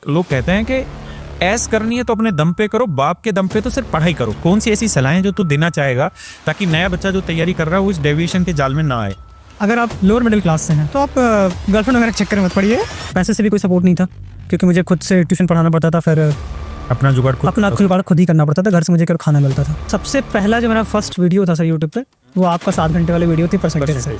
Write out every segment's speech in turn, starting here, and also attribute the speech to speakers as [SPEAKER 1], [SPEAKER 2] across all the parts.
[SPEAKER 1] लोग कहते हैं कि ऐस करनी है तो अपने दम पे करो, बाप के दम पे तो सिर्फ पढ़ाई करो। कौन सी ऐसी सलाहें जो तू देना चाहेगा ताकि नया बच्चा जो तैयारी कर रहा है वो इस डेविएशन के जाल में ना आए?
[SPEAKER 2] अगर आप लोअर मिडिल क्लास से हैं तो आप गर्लफ्रेंड वगैरह के चक्कर में मत पड़िए। पैसे से भी कोई सपोर्ट नहीं था क्योंकि मुझे खुद से ट्यूशन पढ़ाना पड़ता था, फिर
[SPEAKER 1] अपना जुगाड़
[SPEAKER 2] खुद ही करना पड़ता था। घर से मुझे खाना मिलता था। सबसे पहला जो मेरा फर्स्ट वीडियो था सर यूट्यूब पे, वो आपका 7 घंटे वाली वीडियो थी परसेंटेज से।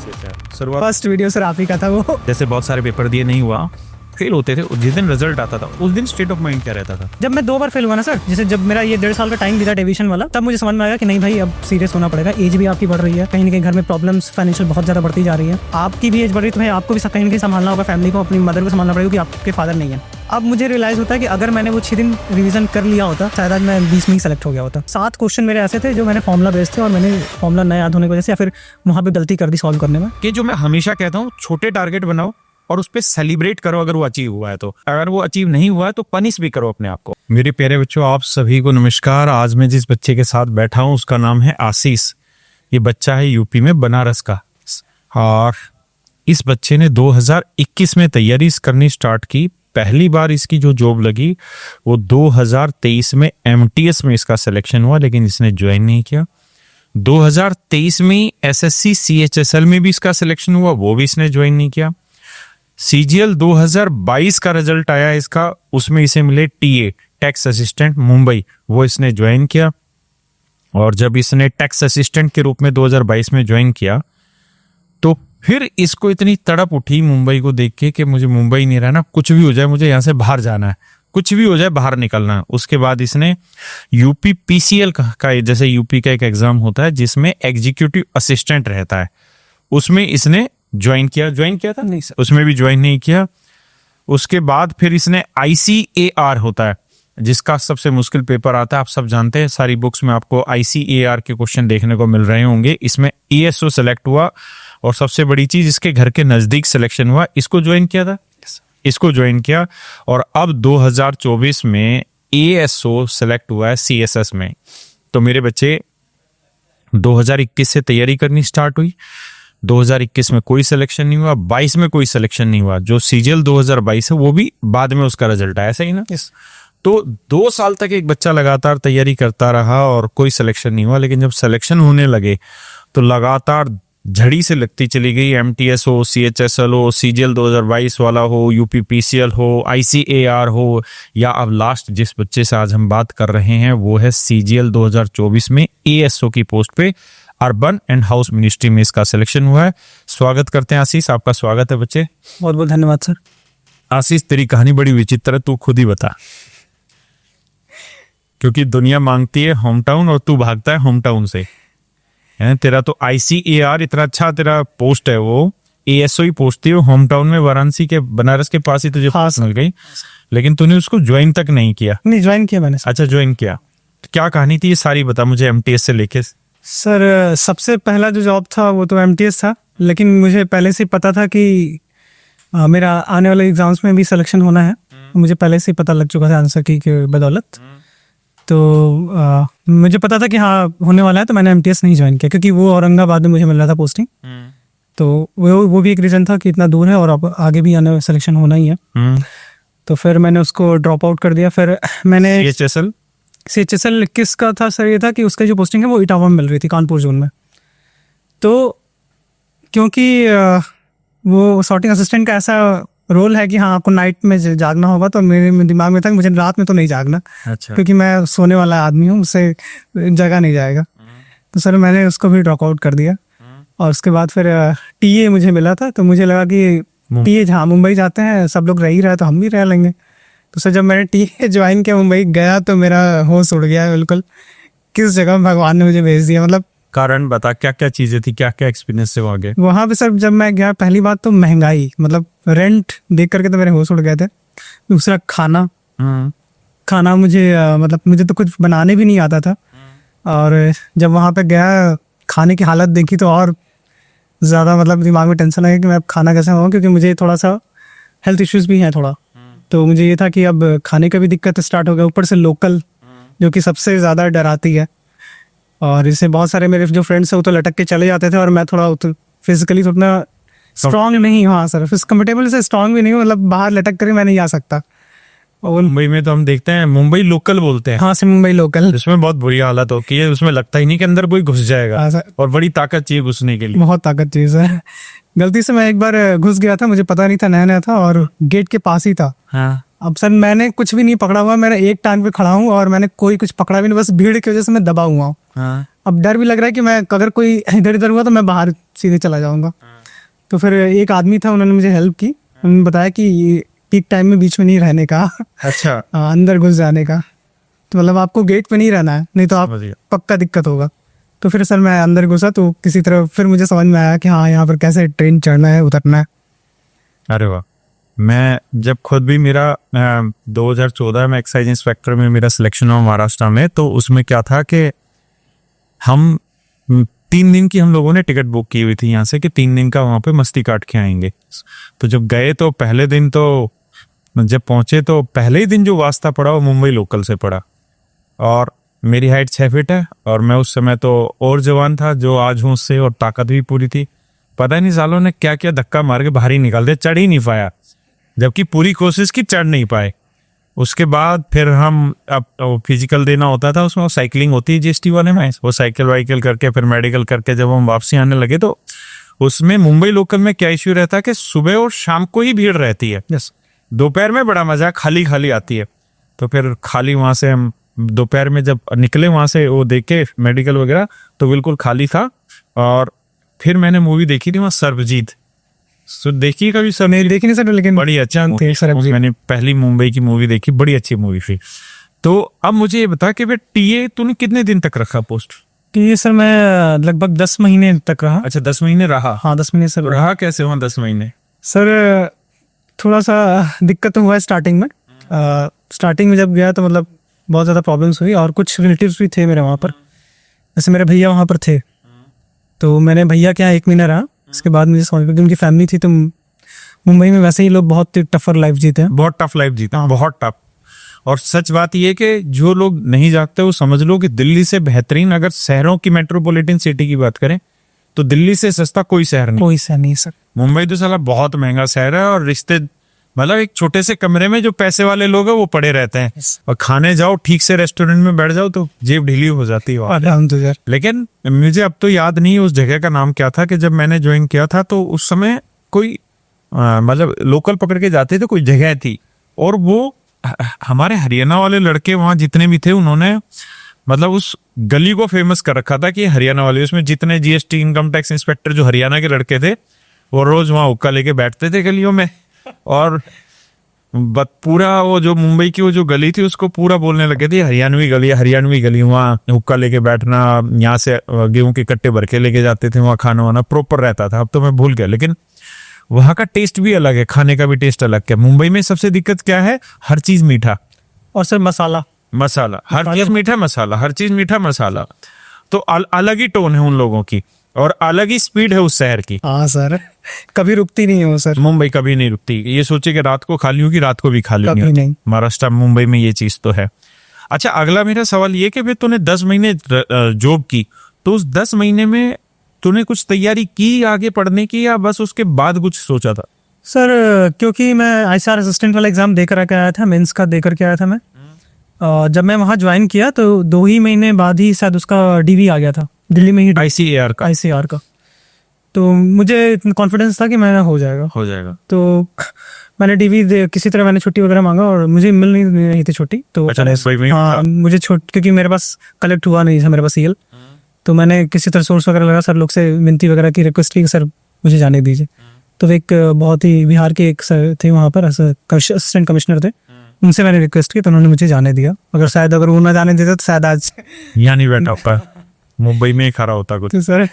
[SPEAKER 2] फर्स्ट वीडियो सर आप ही का था वो।
[SPEAKER 1] जैसे बहुत सारे पेपर दिए, नहीं हुआ, फेल होते थे, जिस दिन रिजल्ट आता था उस दिन स्टेट ऑफ माइंड क्या रहता था?
[SPEAKER 2] जब मैं 2 बार फेल हुआ ना सर, जैसे जब मेरा ये 1.5 साल का टाइम बीता डेविएशन वाला, तब मुझे समझ में आया कि नहीं भाई अब सीरियस होना पड़ेगा। एज भी आपकी बढ़ रही है, कहीं ना कहीं घर में प्रॉब्लम्स फाइनेंशियल बहुत ज़्यादा बढ़ती जा रही है। आपकी भी एज बढ़ रही है तो भाई आपको भी कहीं ना कहीं संभालना होगा, फैमिली को, अपनी मदर को संभालना पड़ेगा क्योंकि आपके फादर नहीं है। अब मुझे रियलाइज़ होता है कि अगर मैंने वो 6 दिन रिवीजन कर लिया होता शायद आज मैं 20 में ही सेलेक्ट हो गया होता। 7 क्वेश्चन मेरे ऐसे थे जो मैंने फॉर्मूला बेस्ड थे और मैंने फॉर्मूला न याद होने की वजह से या फिर वहाँ पे गलती कर दी सॉल्व करने में।
[SPEAKER 1] कि जो मैं हमेशा कहता हूँ, छोटे टारगेट बनाओ और उस पर सेलिब्रेट करो अगर वो अचीव हुआ है तो। अगर वो अचीव नहीं हुआ है तो पनिश भी करो अपने आप को। मेरे प्यारे बच्चों, आप सभी को नमस्कार। आज मैं जिस बच्चे के साथ बैठा हूँ उसका नाम है आशीष। ये बच्चा है यूपी में बनारस का, और इस बच्चे ने 2021 में तैयारी करनी स्टार्ट की। पहली बार इसकी जो जॉब लगी वो 2023 में एमटीएस में इसका सिलेक्शन हुआ, लेकिन इसने ज्वाइन नहीं किया। 2023 में एसएससी सीएचएसएल में भी इसका सिलेक्शन हुआ, वो भी इसने ज्वाइन नहीं किया। सीजीएल 2022 का रिजल्ट आया इसका, उसमें इसे मिले टीए टैक्स असिस्टेंट मुंबई, वो इसने ज्वाइन किया। और जब इसने टैक्स असिस्टेंट के रूप में 2022 में ज्वाइन किया तो फिर इसको इतनी तड़प उठी मुंबई को देख के कि मुझे मुंबई नहीं रहना, कुछ भी हो जाए मुझे यहाँ से बाहर जाना है, कुछ भी हो जाए बाहर निकलना है। उसके बाद इसने यूपी पीसीएल का जैसे यूपी का एक एग्जाम होता है जिसमें एग्जीक्यूटिव असिस्टेंट रहता है, उसमें इसने ज्वाइन किया था नहीं सर, उसमें भी ज्वाइन नहीं किया। उसके बाद फिर इसने आईसीएआर होता है जिसका सबसे मुश्किल पेपर आता है, आप सब जानते हैं, सारी बुक्स में आपको आईसीएआर के क्वेश्चन देखने को मिल रहे होंगे। इसमें ईएसओ सेलेक्ट हुआ और सबसे बड़ी चीज इसके घर के नजदीक सिलेक्शन हुआ, इसको ज्वाइन किया था, इसको ज्वाइन किया। और अब 2024 में एएसओ सेलेक्ट हुआ है सीएसएस में। तो मेरे बच्चे 2021 से तैयारी करनी स्टार्ट हुई, 2021 में कोई सिलेक्शन नहीं हुआ, 22 में कोई सिलेक्शन नहीं हुआ। जो सीजीएल 2022 है वो भी बाद में उसका रिजल्ट आया, सही ना? तो 2 साल तक एक बच्चा लगातार तैयारी करता रहा और कोई सिलेक्शन नहीं हुआ, लेकिन जब सिलेक्शन होने लगे तो लगातार झड़ी से लगती चली गई। एमटीएस हो, सीएचएसएल हो, सीजीएल 2022 वाला हो, यूपी पीसीएल हो, आईसीएआर हो, या अब लास्ट जिस बच्चे से आज हम बात कर रहे हैं वो है सीजीएल 2024 में एएसओ की पोस्ट पे अर्बन एंड हाउस मिनिस्ट्री में इसका सिलेक्शन हुआ है। स्वागत करते हैं आशीष, आपका स्वागत है बच्चे।
[SPEAKER 2] बहुत बहुत धन्यवाद सर।
[SPEAKER 1] आशीष, तेरी कहानी बड़ी विचित्र है, तू खुद ही बता। क्योंकि दुनिया मांगती है होम टाउन और तू भागता है होम टाउन से। तेरा तो आईसीएआर इतना अच्छा तेरा पोस्ट है, वो एएसओ ही पोस्ट थी, होम टाउन में वाराणसी के बनारस के पास ही तुझे पास मिल गई, लेकिन तूने उसको ज्वाइन तक नहीं किया।
[SPEAKER 2] नहीं, ज्वाइन किया मैंने।
[SPEAKER 1] अच्छा, ज्वाइन किया। क्या कहानी थी ये सारी बता मुझे एमटीएस से लेके।
[SPEAKER 2] सर सबसे पहला जो जॉब था वो तो एमटीएस था, लेकिन मुझे पहले से पता था कि मेरा आने वाले एग्जाम्स में भी सिलेक्शन होना है। मुझे पहले से पता लग चुका था आंसर की बदौलत। तो मुझे पता था कि हाँ होने वाला है, तो मैंने एमटीएस नहीं ज्वाइन किया क्योंकि वो औरंगाबाद में मुझे मिल रहा था पोस्टिंग। तो वो भी एक रीज़न था कि इतना दूर है और अब आगे भी आने सिलेक्शन होना ही है। तो फिर मैंने उसको ड्रॉप आउट कर दिया। फिर मैंने सीएचएसएल किसका था सर, ये था कि उसका जो पोस्टिंग है वो इटावा में मिल रही थी, कानपुर जोन में। तो क्योंकि वो सॉर्टिंग असिस्टेंट का ऐसा रोल है कि हाँ आपको नाइट में जागना होगा, तो मेरे दिमाग में था कि मुझे रात में तो नहीं जागना। अच्छा। क्योंकि मैं सोने वाला आदमी हूँ, उससे जगा नहीं जाएगा। तो सर मैंने उसको भी ड्रॉप आउट कर दिया। और उसके बाद फिर टीए मुझे मिला था, तो मुझे लगा कि टीए जहाँ मुंबई जाते हैं सब लोग रह ही रहे तो हम भी रह लेंगे। तो सर जब मैंने टीए ज्वाइन किया, मुंबई गया, तो मेरा होश उड़ गया बिल्कुल। किस जगह भगवान ने मुझे भेज दिया। मतलब
[SPEAKER 1] कारण बता, क्या क्या चीजें थी, क्या क्या एक्सपीरियंस से वहाँ
[SPEAKER 2] पे सर जब मैं गया, पहली बात तो महंगाई, मतलब रेंट देख करके तो मेरे होश उड़ गए थे। दूसरा खाना मुझे मतलब मुझे तो कुछ बनाने भी नहीं आता था। और जब वहाँ पे गया खाने की हालत देखी तो और ज़्यादा मतलब दिमाग में टेंशन आ गया कि मैं अब खाना कैसे खाऊँ, क्योंकि मुझे थोड़ा सा हेल्थ इश्यूज़ भी हैं थोड़ा। तो मुझे ये था कि अब खाने का भी दिक्कत स्टार्ट हो गया, ऊपर से लोकल जो कि सबसे ज़्यादा डराती है। और इससे बहुत सारे मेरे जो फ्रेंड्स हैं वो तो लटक के चले जाते थे और मैं थोड़ा फिजिकली तो उतना स्ट्रांग नहीं। हाँ सर, कंफर्टेबल से स्ट्रांग भी नहीं हूँ, मतलब बाहर लटक कर मैं नहीं आ सकता। और
[SPEAKER 1] मुंबई में तो हम देखते हैं मुंबई लोकल बोलते हैं,
[SPEAKER 2] हाँ से मुंबई लोकल।
[SPEAKER 1] जिसमें बहुत बुरी हालत होती है, उसमें लगता ही नहीं कि अंदर कोई घुस जाएगा,
[SPEAKER 2] हाँ सर,
[SPEAKER 1] और बड़ी ताकत चाहिए घुसने के लिए।
[SPEAKER 2] बहुत ताकत चीज है। गलती से मैं एक बार घुस गया था, मुझे पता नहीं था, नया नया था और गेट के पास ही था।
[SPEAKER 1] हाँ
[SPEAKER 2] अब सर मैंने कुछ भी नहीं पकड़ा हुआ, मैंने एक टांग पे खड़ा हूँ और मैंने कोई कुछ पकड़ा भी नहीं, बस भीड़ की वजह से मैं दबा हुआ हूँ।
[SPEAKER 1] हाँ
[SPEAKER 2] अब डर भी लग रहा है कि मैं अगर कोई इधर इधर हुआ तो मैं बाहर सीधे चला जाऊंगा। तो फिर एक आदमी था, उन्होंने मुझे हेल्प की, उन्होंने बताया कि ये पीक टाइम में बीच में नहीं रहने का,
[SPEAKER 1] अच्छा
[SPEAKER 2] अंदर घुस जाने का। तो मतलब आपको गेट पे नहीं रहना है, नहीं तो आप
[SPEAKER 1] समझ गया।
[SPEAKER 2] पक्का दिक्कत होगा। तो फिर सर मैं अंदर घुसा तो किसी तरह फिर मुझे समझ में आया कि हाँ यहाँ पर कैसे ट्रेन चढ़ना है उतरना है।
[SPEAKER 1] अरे वाह। मैं जब खुद भी मेरा 2014 में एक्साइज इंस्पेक्टर में मेरा सिलेक्शन हुआ महाराष्ट्र में, तो उसमें क्या था कि हम 3 दिन की हम लोगों ने टिकट बुक की हुई थी यहाँ से कि 3 दिन का वहाँ पे मस्ती काट के आएंगे। तो जब गए तो पहले दिन तो जब पहुंचे तो पहले ही दिन जो वास्ता पड़ा वो मुंबई लोकल से पड़ा, और मेरी हाइट 6 फीट है और मैं उस समय तो और जवान था जो आज हूँ उससे, और ताकत भी पूरी थी। पता नहीं सालों ने क्या क्या धक्का मार के बाहर ही निकाल दिया, चढ़ ही नहीं पाया, जबकि पूरी कोशिश की, चढ़ नहीं पाए। उसके बाद फिर हम अब फिजिकल देना होता था, उसमें साइकिलिंग होती है जीएसटी वाले में, वो साइकिल वाइकिल करके फिर मेडिकल करके जब हम वापसी आने लगे तो उसमें मुंबई लोकल में क्या इश्यू रहता है कि सुबह और शाम को ही भीड़ रहती है,
[SPEAKER 2] यस।
[SPEAKER 1] दोपहर में बड़ा मजा खाली खाली आती है। तो फिर खाली वहां से हम दोपहर में जब निकले वहां से वो देख के मेडिकल वगैरह, तो बिल्कुल खाली था। और फिर मैंने मूवी देखी थी वहाँ सर्वजीत, देखी कभी सर?
[SPEAKER 2] नहीं देखी नहीं सर, लेकिन
[SPEAKER 1] बड़ी अच्छी
[SPEAKER 2] जानते हैं
[SPEAKER 1] movie,
[SPEAKER 2] सर्वजीत।
[SPEAKER 1] मैंने पहली मुंबई की मूवी देखी, बड़ी अच्छी मूवी थी। तो अब मुझे ये बता कि टीए तूने कितने दिन तक रखा पोस्ट?
[SPEAKER 2] कि ये सर मैं लगभग 10 महीने तक रहा।
[SPEAKER 1] अच्छा 10 महीने रहा।
[SPEAKER 2] हाँ 10 महीने सर
[SPEAKER 1] रहा कैसे वहाँ 10 महीने?
[SPEAKER 2] सर थोड़ा सा दिक्कत हुआ है स्टार्टिंग में। स्टार्टिंग में जब गया तो मतलब बहुत ज़्यादा प्रॉब्लम्स हुई, और कुछ रिलेटिव्स भी थे मेरे वहाँ पर, जैसे मेरे भैया वहाँ पर थे। तो मैंने भैया के यहाँ 1 महीना रहा, उसके बाद मुझे समझ में कि उनकी फैमिली थी। तो मुंबई में वैसे ही लोग बहुत टफर लाइफ जीते हैं,
[SPEAKER 1] बहुत टफ लाइफ जीता, बहुत टफ। और सच बात ये है कि जो लोग नहीं जागते वो समझ लो कि दिल्ली से बेहतरीन, अगर शहरों की मेट्रोपॉलिटन सिटी की बात करें तो दिल्ली से सस्ता कोई शहर नहीं।
[SPEAKER 2] कोई सा नहीं सर।
[SPEAKER 1] मुंबई तो साला बहुत महंगा शहर है, और रिश्ते मतलब एक छोटे से कमरे में जो पैसे वाले लोग हैं वो पड़े रहते हैं, और खाने जाओ ठीक से रेस्टोरेंट में बैठ जाओ तो जेब ढीली हो जाती है वहाँ।
[SPEAKER 2] अलहमदुलिल्लाह।
[SPEAKER 1] लेकिन मुझे अब तो याद नहीं उस जगह का नाम क्या था, कि जब मैंने ज्वाइन किया था तो उस समय कोई मतलब लोकल पकड़ के जाते थे, कोई जगह थी, और वो हमारे हरियाणा वाले लड़के वहाँ जितने भी थे उन्होंने मतलब उस गली को फेमस कर रखा था कि हरियाणा वाले, उसमें जितने जीएसटी इनकम टैक्स इंस्पेक्टर जो हरियाणा के लड़के थे वो रोज वहाँ हुक्का लेके बैठते थे गलियों में, और पूरा वो जो मुंबई की वो जो गली थी उसको पूरा बोलने लगे थे हरियाणवी गली। वहाँ हुक्का लेके बैठना, यहाँ से गेहूं के कट्टे भर के लेके जाते थे, वहाँ खाना वाना प्रॉपर रहता था। अब तो मैं भूल गया, लेकिन वहाँ का टेस्ट भी अलग है, खाने का भी टेस्ट अलग है। मुंबई में सबसे दिक्कत क्या है, हर चीज मीठा,
[SPEAKER 2] और सर मसाला
[SPEAKER 1] हर चीज मीठा मसाला, हर चीज मीठा मसाला। तो अलग ही टोन है उन लोगों की, और अलग ही स्पीड है उस शहर की।
[SPEAKER 2] हाँ सर, कभी रुकती नहीं हो सर।
[SPEAKER 1] मुंबई कभी नहीं रुकती, ये सोचे कि रात को खाली होगी, रात को भी खाली
[SPEAKER 2] कभी
[SPEAKER 1] नहीं
[SPEAKER 2] नहीं।
[SPEAKER 1] होती। महाराष्ट्र मुंबई में ये चीज तो है। अच्छा अगला मेरा सवाल ये कि भाई तूने 10 महीने जॉब की, तो उस 10 महीने में तूने कुछ तैयारी की आगे पढ़ने की, या बस उसके बाद कुछ सोचा था?
[SPEAKER 2] सर क्योंकि मैं आईसीआर असिस्टेंट वाला एग्जाम दे कर के आया था, मेंस का दे करके आया था मैं। जब मैं वहाँ ज्वाइन किया तो 2 ही महीने बाद ही शायद उसका डीवी आ गया था, दिल्ली में ही
[SPEAKER 1] आईसीएआर का
[SPEAKER 2] तो मुझे कॉन्फिडेंस था कि मेरा हो जाएगा। तो मैंने डीवी किसी तरह मैंने छुट्टी वगैरह मांगा और मुझे मिल नहीं रही थी छुट्टी। तो
[SPEAKER 1] अच्छा, मुंबई में
[SPEAKER 2] हाँ मुझे क्योंकि मेरे पास कलेक्ट हुआ नहीं था मेरे पास सीएल, तो मैंने किसी तरह सोर्स वगैरह लगा, सर लोग से विनती वगैरह की, रिक्वेस्ट की सर मुझे जाने दीजिए। तो एक बहुत ही बिहार के एक सर थे वहाँ पर, असिस्टेंट कमिश्नर थे, उनसे मैंने रिक्वेस्ट की तो उन्होंने मुझे जाने दिया। अगर वो ना जाने देते तो शायद आज
[SPEAKER 1] यहाँ नहीं बैठा होता, मुंबई में ही खड़ा होता कुछ।
[SPEAKER 2] तो सर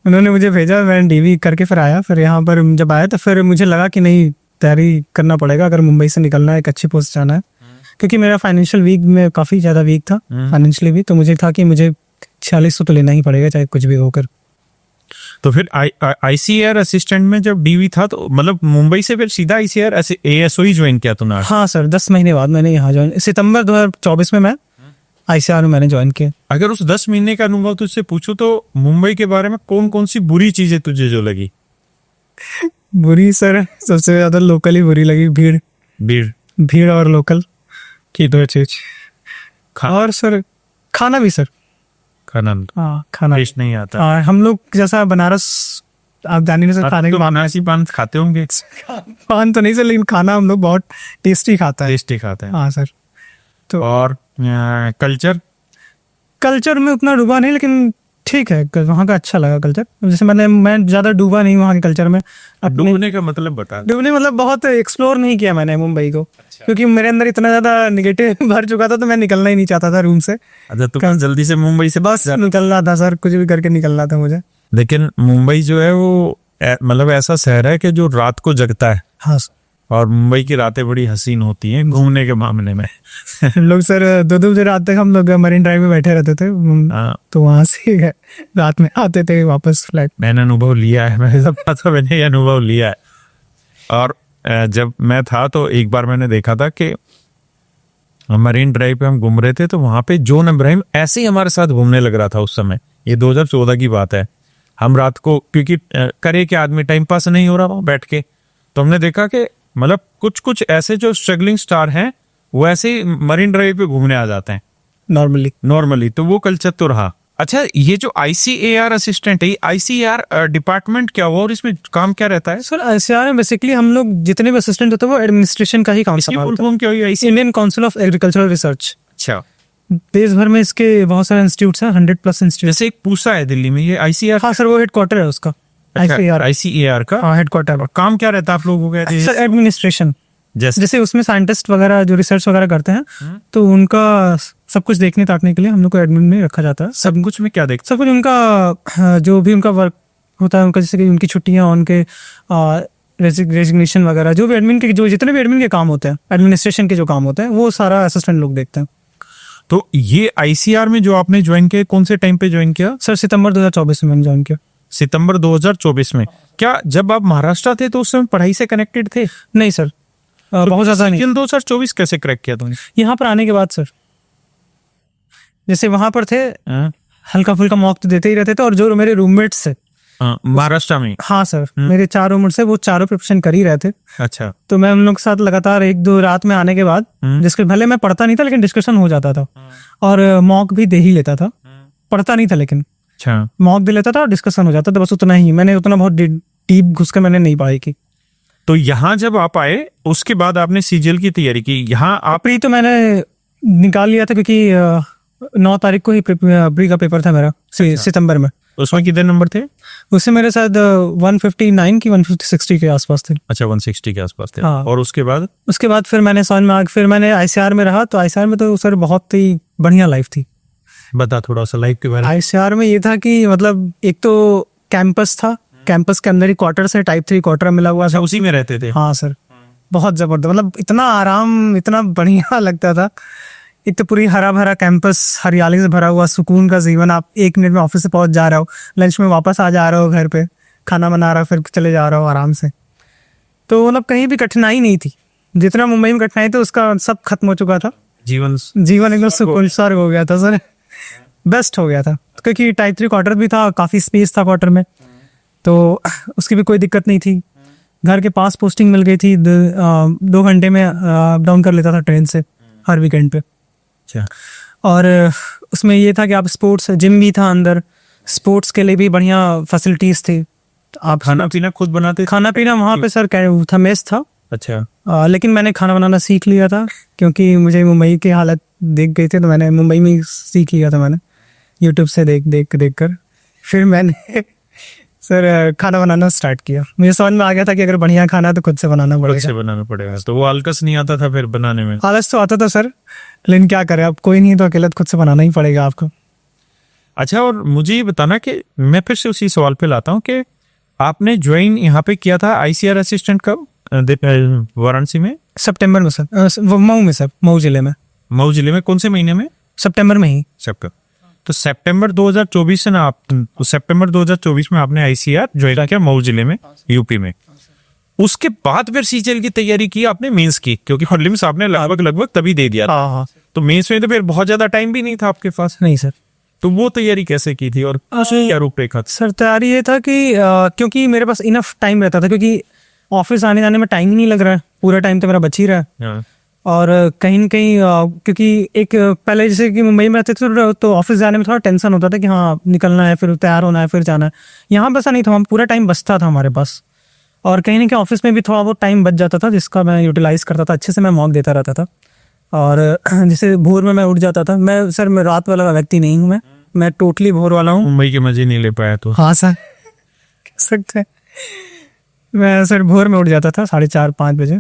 [SPEAKER 2] उन्होंने मुझे भेजा, मैंने डीवी करके फिर आया। फिर यहाँ पर जब आया तो फिर मुझे लगा कि नहीं तैयारी करना पड़ेगा, अगर मुंबई से निकलना है, एक अच्छी पोस्ट जाना है। क्योंकि मेरा फाइनेंशियल वीक में काफ़ी ज़्यादा वीक था फाइनेंशियली भी, तो मुझे था कि मुझे 4600 तो लेना ही पड़ेगा चाहे कुछ भी होकर।
[SPEAKER 1] तो फिर आईसीआर असिस्टेंट में जब डीवी था तो मतलब मुंबई से फिर सीधा आईसीआर एएसओ ही ज्वाइन किया तूने?
[SPEAKER 2] हाँ सर, 10 महीने बाद मैंने यहाँ ज्वाइन, सितंबर 2024 में मैं आईसीआर में मैंने ज्वाइन किया।
[SPEAKER 1] अगर उस 10 महीने का अनुभव तुझसे पूछूं तो मुंबई के बारे में कौन कौन सी बुरी चीजें तुझे जो लगी?
[SPEAKER 2] बुरी सर, सबसे ज्यादा लोकल ही बुरी लगी, भीड़। भीड़ और लोकल की दो चीज।
[SPEAKER 1] खा-
[SPEAKER 2] और सर खाना भी सर।
[SPEAKER 1] खाना
[SPEAKER 2] हाँ खाना भी।
[SPEAKER 1] टेस्ट नहीं आता।
[SPEAKER 2] हाँ, हम लोग जैसा बनारस आप जान ही नहीं सर, खाने
[SPEAKER 1] तो
[SPEAKER 2] के
[SPEAKER 1] बनारसी पान खाते होंगे,
[SPEAKER 2] पान तो नहीं सर, लेकिन खाना हम लोग बहुत टेस्टी खाता है।
[SPEAKER 1] टेस्टी खाते हैं।
[SPEAKER 2] हाँ सर। तो
[SPEAKER 1] और कल्चर
[SPEAKER 2] कल्चर में उतना डूबा नहीं, लेकिन ठीक है, वहाँ का अच्छा लगा कल्चर। जैसे मैं ज़्यादा डूबा नहीं वहाँ के कल्चर में। अपने
[SPEAKER 1] डूबने का मतलब बता।
[SPEAKER 2] डूबने मतलब बहुत एक्सप्लोर नहीं किया मैंने मुंबई को, क्योंकि मेरे अंदर इतना ज़्यादा निगेटिव भर चुका था, तो मैं निकलना ही नहीं चाहता था रूम से।
[SPEAKER 1] अच्छा, तो जल्दी से मुंबई से
[SPEAKER 2] बस निकलना था सर, कुछ भी करके निकलना था मुझे।
[SPEAKER 1] लेकिन मुंबई जो है वो मतलब ऐसा शहर है कि जो रात को जगता है,
[SPEAKER 2] हाँ सर।
[SPEAKER 1] और मुंबई की रातें बड़ी हसीन होती हैं घूमने के मामले में।
[SPEAKER 2] हम लोग सर 2-2 बजे रात तक हम लोग मरीन ड्राइव में बैठे रहते थे।
[SPEAKER 1] हाँ,
[SPEAKER 2] तो वहाँ से रात में आते थे वापस फ्लाइट।
[SPEAKER 1] मैंने अनुभव लिया है, मैंने सब पता, मैंने ये अनुभव लिया है। और जब मैं था तो एक बार मैंने देखा था कि मरीन ड्राइव पे हम घूम रहे थे, तो वहां पे जॉन अब्राहम ऐसे ही हमारे साथ घूमने लग रहा था उस समय। ये 2014 की बात है। हम रात को, क्योंकि करे कि आदमी टाइम पास नहीं हो रहा वहां बैठ के, तो हमने देखा कि मतलब कुछ कुछ ऐसे जो स्ट्रगलिंग स्टार हैं वो ऐसे ही मरीन ड्राइव पे घूमने आ जाते हैं नॉर्मली। तो वो कल्चर तो रहा। अच्छा, ये जो ICAR असिस्टेंट है, ICAR डिपार्टमेंट क्या हुआ और इसमें काम क्या रहता है?
[SPEAKER 2] सर ICAR में बेसिकली हम लोग जितने भी असिस्टेंट होते हैं वो एडमिनिस्ट्रेशन का ही काम
[SPEAKER 1] इसकी
[SPEAKER 2] संभालते
[SPEAKER 1] फुल फॉर्म क्या हुई
[SPEAKER 2] हैं।
[SPEAKER 1] ICAR?
[SPEAKER 2] Indian council of agricultural research.
[SPEAKER 1] अच्छा,
[SPEAKER 2] देश भर में इसके बहुत सारे इंस्टीट्यूट्स हैं, 100+ इंस्टीट्यूट।
[SPEAKER 1] जैसे एक पूसा है दिल्ली में, ये ICAR?
[SPEAKER 2] हाँ सर, वो हेडक्वार्टर है उसका।
[SPEAKER 1] ICAR का
[SPEAKER 2] हाँ हेडक्वार्टर।
[SPEAKER 1] काम क्या रहता है आप लोगों का?
[SPEAKER 2] सर एडमिनिस्ट्रेशन,
[SPEAKER 1] जैसे
[SPEAKER 2] जैसे उसमें साइंटिस्ट वगैरह जो रिसर्च वगैरह करते हैं, तो उनका सब कुछ देखने ताकने के लिए हम लोग को एडमिन में रखा जाता है।
[SPEAKER 1] सब कुछ में क्या देखते?
[SPEAKER 2] सब कुछ उनका जो भी उनका वर्क होता है उनका, जैसे कि उनकी छुट्टियां, उनके रेजिग्नेशन वगैरह, जो भी एडमिन के, जो जितने भी एडमिन के काम होते हैं, एडमिनिस्ट्रेशन के जो काम होते हैं, वो सारा असिस्टेंट लोग देखते हैं।
[SPEAKER 1] तो ये ICAR में जो आपने ज्वाइन किया, कौन से टाइम पे ज्वाइन किया?
[SPEAKER 2] सर सितंबर 2024 में मैंने ज्वाइन किया।
[SPEAKER 1] सितंबर 2024 में। क्या जब आप महाराष्ट्र थे तो उस समय पढ़ाई से कनेक्टेड थे?
[SPEAKER 2] नहीं सर, बहुत ज्यादा नहीं।
[SPEAKER 1] 2024 कैसे क्रैक किया तुमने?
[SPEAKER 2] यहाँ पर आने के बाद सर, जैसे वहां पर थे
[SPEAKER 1] हाँ?
[SPEAKER 2] हल्का फुल्का मॉक तो देते ही रहते थे, और जो मेरे रूममेट्स थे
[SPEAKER 1] महाराष्ट्र में।
[SPEAKER 2] हाँ सर, मेरे 4 रूममेट्स से वो चारों प्रिपरेशन कर ही रहे थे।
[SPEAKER 1] अच्छा,
[SPEAKER 2] तो मैं उन लोग के साथ लगातार 1-2 रात में आने के बाद, जिसके भले मैं पढ़ता नहीं था लेकिन डिस्कशन हो जाता था, और मॉक भी दे ही लेता था। पढ़ता नहीं था लेकिन
[SPEAKER 1] अच्छा,
[SPEAKER 2] मॉक दे लेता था और डिस्कशन हो जाता था, बस उतना ही। मैंने उतना बहुत डीप घुस के मैंने नहीं पढ़ाई की।
[SPEAKER 1] तो यहाँ जब आप आए उसके बाद आपने CGL की तैयारी की। यहाँ आप
[SPEAKER 2] प्री तो मैंने निकाल लिया था, क्योंकि 9 तारीख को ही प्री का पेपर था मेरा सितंबर में।
[SPEAKER 1] उसमें कितने नंबर थे?
[SPEAKER 2] उससे मेरे साथ 159 की 160 के आसपास थे।
[SPEAKER 1] अच्छा, 160 के आसपास थे।
[SPEAKER 2] हाँ।
[SPEAKER 1] और उसके बाद
[SPEAKER 2] फिर मैंने समझ में फिर मैंने ICAR में रहा। तो ICAR में तो सर बहुत ही बढ़िया लाइफ थी।
[SPEAKER 1] बता थोड़ा सा लाइफ के बारे में।
[SPEAKER 2] ICAR में ये था कि मतलब एक तो कैंपस था, कैंपस के अंदर ही क्वार्टर से टाइप 3 क्वार्टर मिला हुआ था।
[SPEAKER 1] उसी में रहते थे?
[SPEAKER 2] हाँ सर, बहुत जबरदस्त, मतलब इतना आराम, इतना बढ़िया लगता था। एक तो पूरी हरा भरा कैंपस, हरियाली से भरा हुआ, सुकून का जीवन। आप 1 मिनट में ऑफिस से पहुंच जा रहे हो, लंच में वापस आ जा रहे हो घर पे, खाना बना रहा हो, फिर चले जा रहे हो आराम से। तो मतलब कहीं भी कठिनाई नहीं थी। जितना मुंबई में कठिनाई थी उसका सब खत्म हो चुका था।
[SPEAKER 1] जीवन
[SPEAKER 2] एकदम सुकून स्वर्ग हो गया था सर, बेस्ट हो गया था। क्योंकि टाइप 3 क्वार्टर भी था, काफी स्पेस था क्वार्टर में, तो उसकी भी कोई दिक्कत नहीं थी। घर के पास पोस्टिंग मिल गई थी, 2 घंटे में अप डाउन कर लेता था ट्रेन से हर वीकेंड पे।
[SPEAKER 1] अच्छा,
[SPEAKER 2] और उसमें ये था कि आप स्पोर्ट्स, जिम भी था अंदर, स्पोर्ट्स के लिए भी बढ़िया फैसिलिटीज थी। आप
[SPEAKER 1] खाना पीना खुद बनाते?
[SPEAKER 2] खाना पीना वहाँ पे सर था, मेस था।
[SPEAKER 1] अच्छा,
[SPEAKER 2] लेकिन मैंने खाना बनाना सीख लिया था, क्योंकि मुझे मुंबई की हालत देख गई थी, तो मैंने मुंबई में ही सीख लिया था। मैंने यूट्यूब से देख कर फिर मैंने सर खाना बनाना स्टार्ट किया। मुझे समझ में आ गया था कि अगर बढ़िया खाना है तो खुद से बनाना
[SPEAKER 1] खुद
[SPEAKER 2] पड़ेगा।
[SPEAKER 1] से बनाना पड़ेगा। तो वो आलकस नहीं आता था फिर बनाने में?
[SPEAKER 2] आलस तो आता था सर, लेकिन क्या करें, अब कोई नहीं तो अकेला खुद से बनाना ही पड़ेगा आपको।
[SPEAKER 1] अच्छा, और मुझे ये बताना कि मैं फिर से उसी सवाल पे लाता हूँ कि आपने ज्वाइन यहाँ पे किया था ICAR असिस्टेंट कब? वाराणसी में?
[SPEAKER 2] सितंबर में सर, मऊ में सर, मऊ जिले में।
[SPEAKER 1] मऊ जिले में कौन से महीने में?
[SPEAKER 2] सितंबर में ही।
[SPEAKER 1] सितंबर। तो सितंबर 2024 से ना आप, सितंबर 2024 में आपने ICAR ज्वाइन किया मऊ जिले में, यूपी में। उसके बाद फिर CGL की तैयारी की आपने, मेंस की, क्योंकि प्रीलिम्स आपने लगभग तभी दे दिया था।
[SPEAKER 2] हाँ।
[SPEAKER 1] तो मेंस में तो फिर बहुत ज्यादा टाइम भी नहीं था आपके पास।
[SPEAKER 2] नहीं सर।
[SPEAKER 1] तो वो तैयारी कैसे की थी और क्या रूपरेखा थी?
[SPEAKER 2] सर तैयारी ये था कि क्योंकि मेरे पास इनफ टाइम रहता था, क्योंकि ऑफिस आने जाने में टाइम ही नहीं लग रहा है, पूरा टाइम तो मेरा बच ही रहा है।
[SPEAKER 1] हाँ।
[SPEAKER 2] और कहीं न कहीं क्योंकि एक पहले जैसे कि मुंबई में रहते थे तो ऑफिस जाने में थोड़ा टेंशन होता था कि हाँ निकलना है, फिर तैयार होना है, फिर जाना है। यहाँ पर ऐसा नहीं था, हम पूरा टाइम बचता था हमारे पास, और कहीं ना कहीं ऑफिस में भी थोड़ा बहुत टाइम बच जाता था जिसका मैं यूटिलाइज करता था, अच्छे से मैं मॉक देता रहता था। और जैसे भोर में मैं उठ जाता था। मैं रात वाला व्यक्ति नहीं हूँ, मैं टोटली भोर वाला हूँ।
[SPEAKER 1] मुंबई के मजे नहीं ले पाया तो?
[SPEAKER 2] हाँ सर, कह सकते हैं। मैं सर भोर में उठ जाता था 4:30-5 बजे,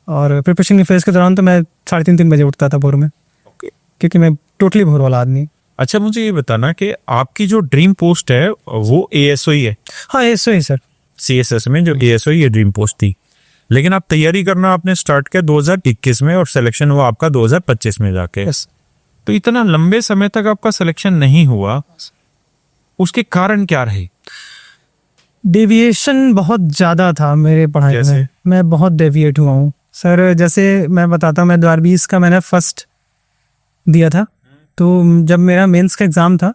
[SPEAKER 2] और प्रिपरेशन की फेज के दौरान तो मैं 3:30 बजे उठता था भोर में, क्योंकि मैं टोटली भोर वाला आदमी।
[SPEAKER 1] अच्छा, मुझे ये बताना कि आपकी जो ड्रीम पोस्ट है वो ASO ही है?
[SPEAKER 2] हाँ ASO ही सर।
[SPEAKER 1] CSS में जो ASO ही ये ड्रीम पोस्ट थी, लेकिन आप तैयारी करना आपने स्टार्ट किया 2021 में और सिलेक्शन हुआ आपका 2025 में जाके।
[SPEAKER 2] यस।
[SPEAKER 1] तो इतना लंबे समय तक आपका सिलेक्शन नहीं हुआ, उसके कारण क्या रहे?
[SPEAKER 2] डेविएशन बहुत ज़्यादा था मेरे पढ़ाई
[SPEAKER 1] जैसे?
[SPEAKER 2] में। मैं बहुत डेविएट हुआ हूँ सर। जैसे मैं बताता हूँ, मैं 2020 का मैंने फर्स्ट दिया था, तो जब मेरा मेंस का एग्ज़ाम था,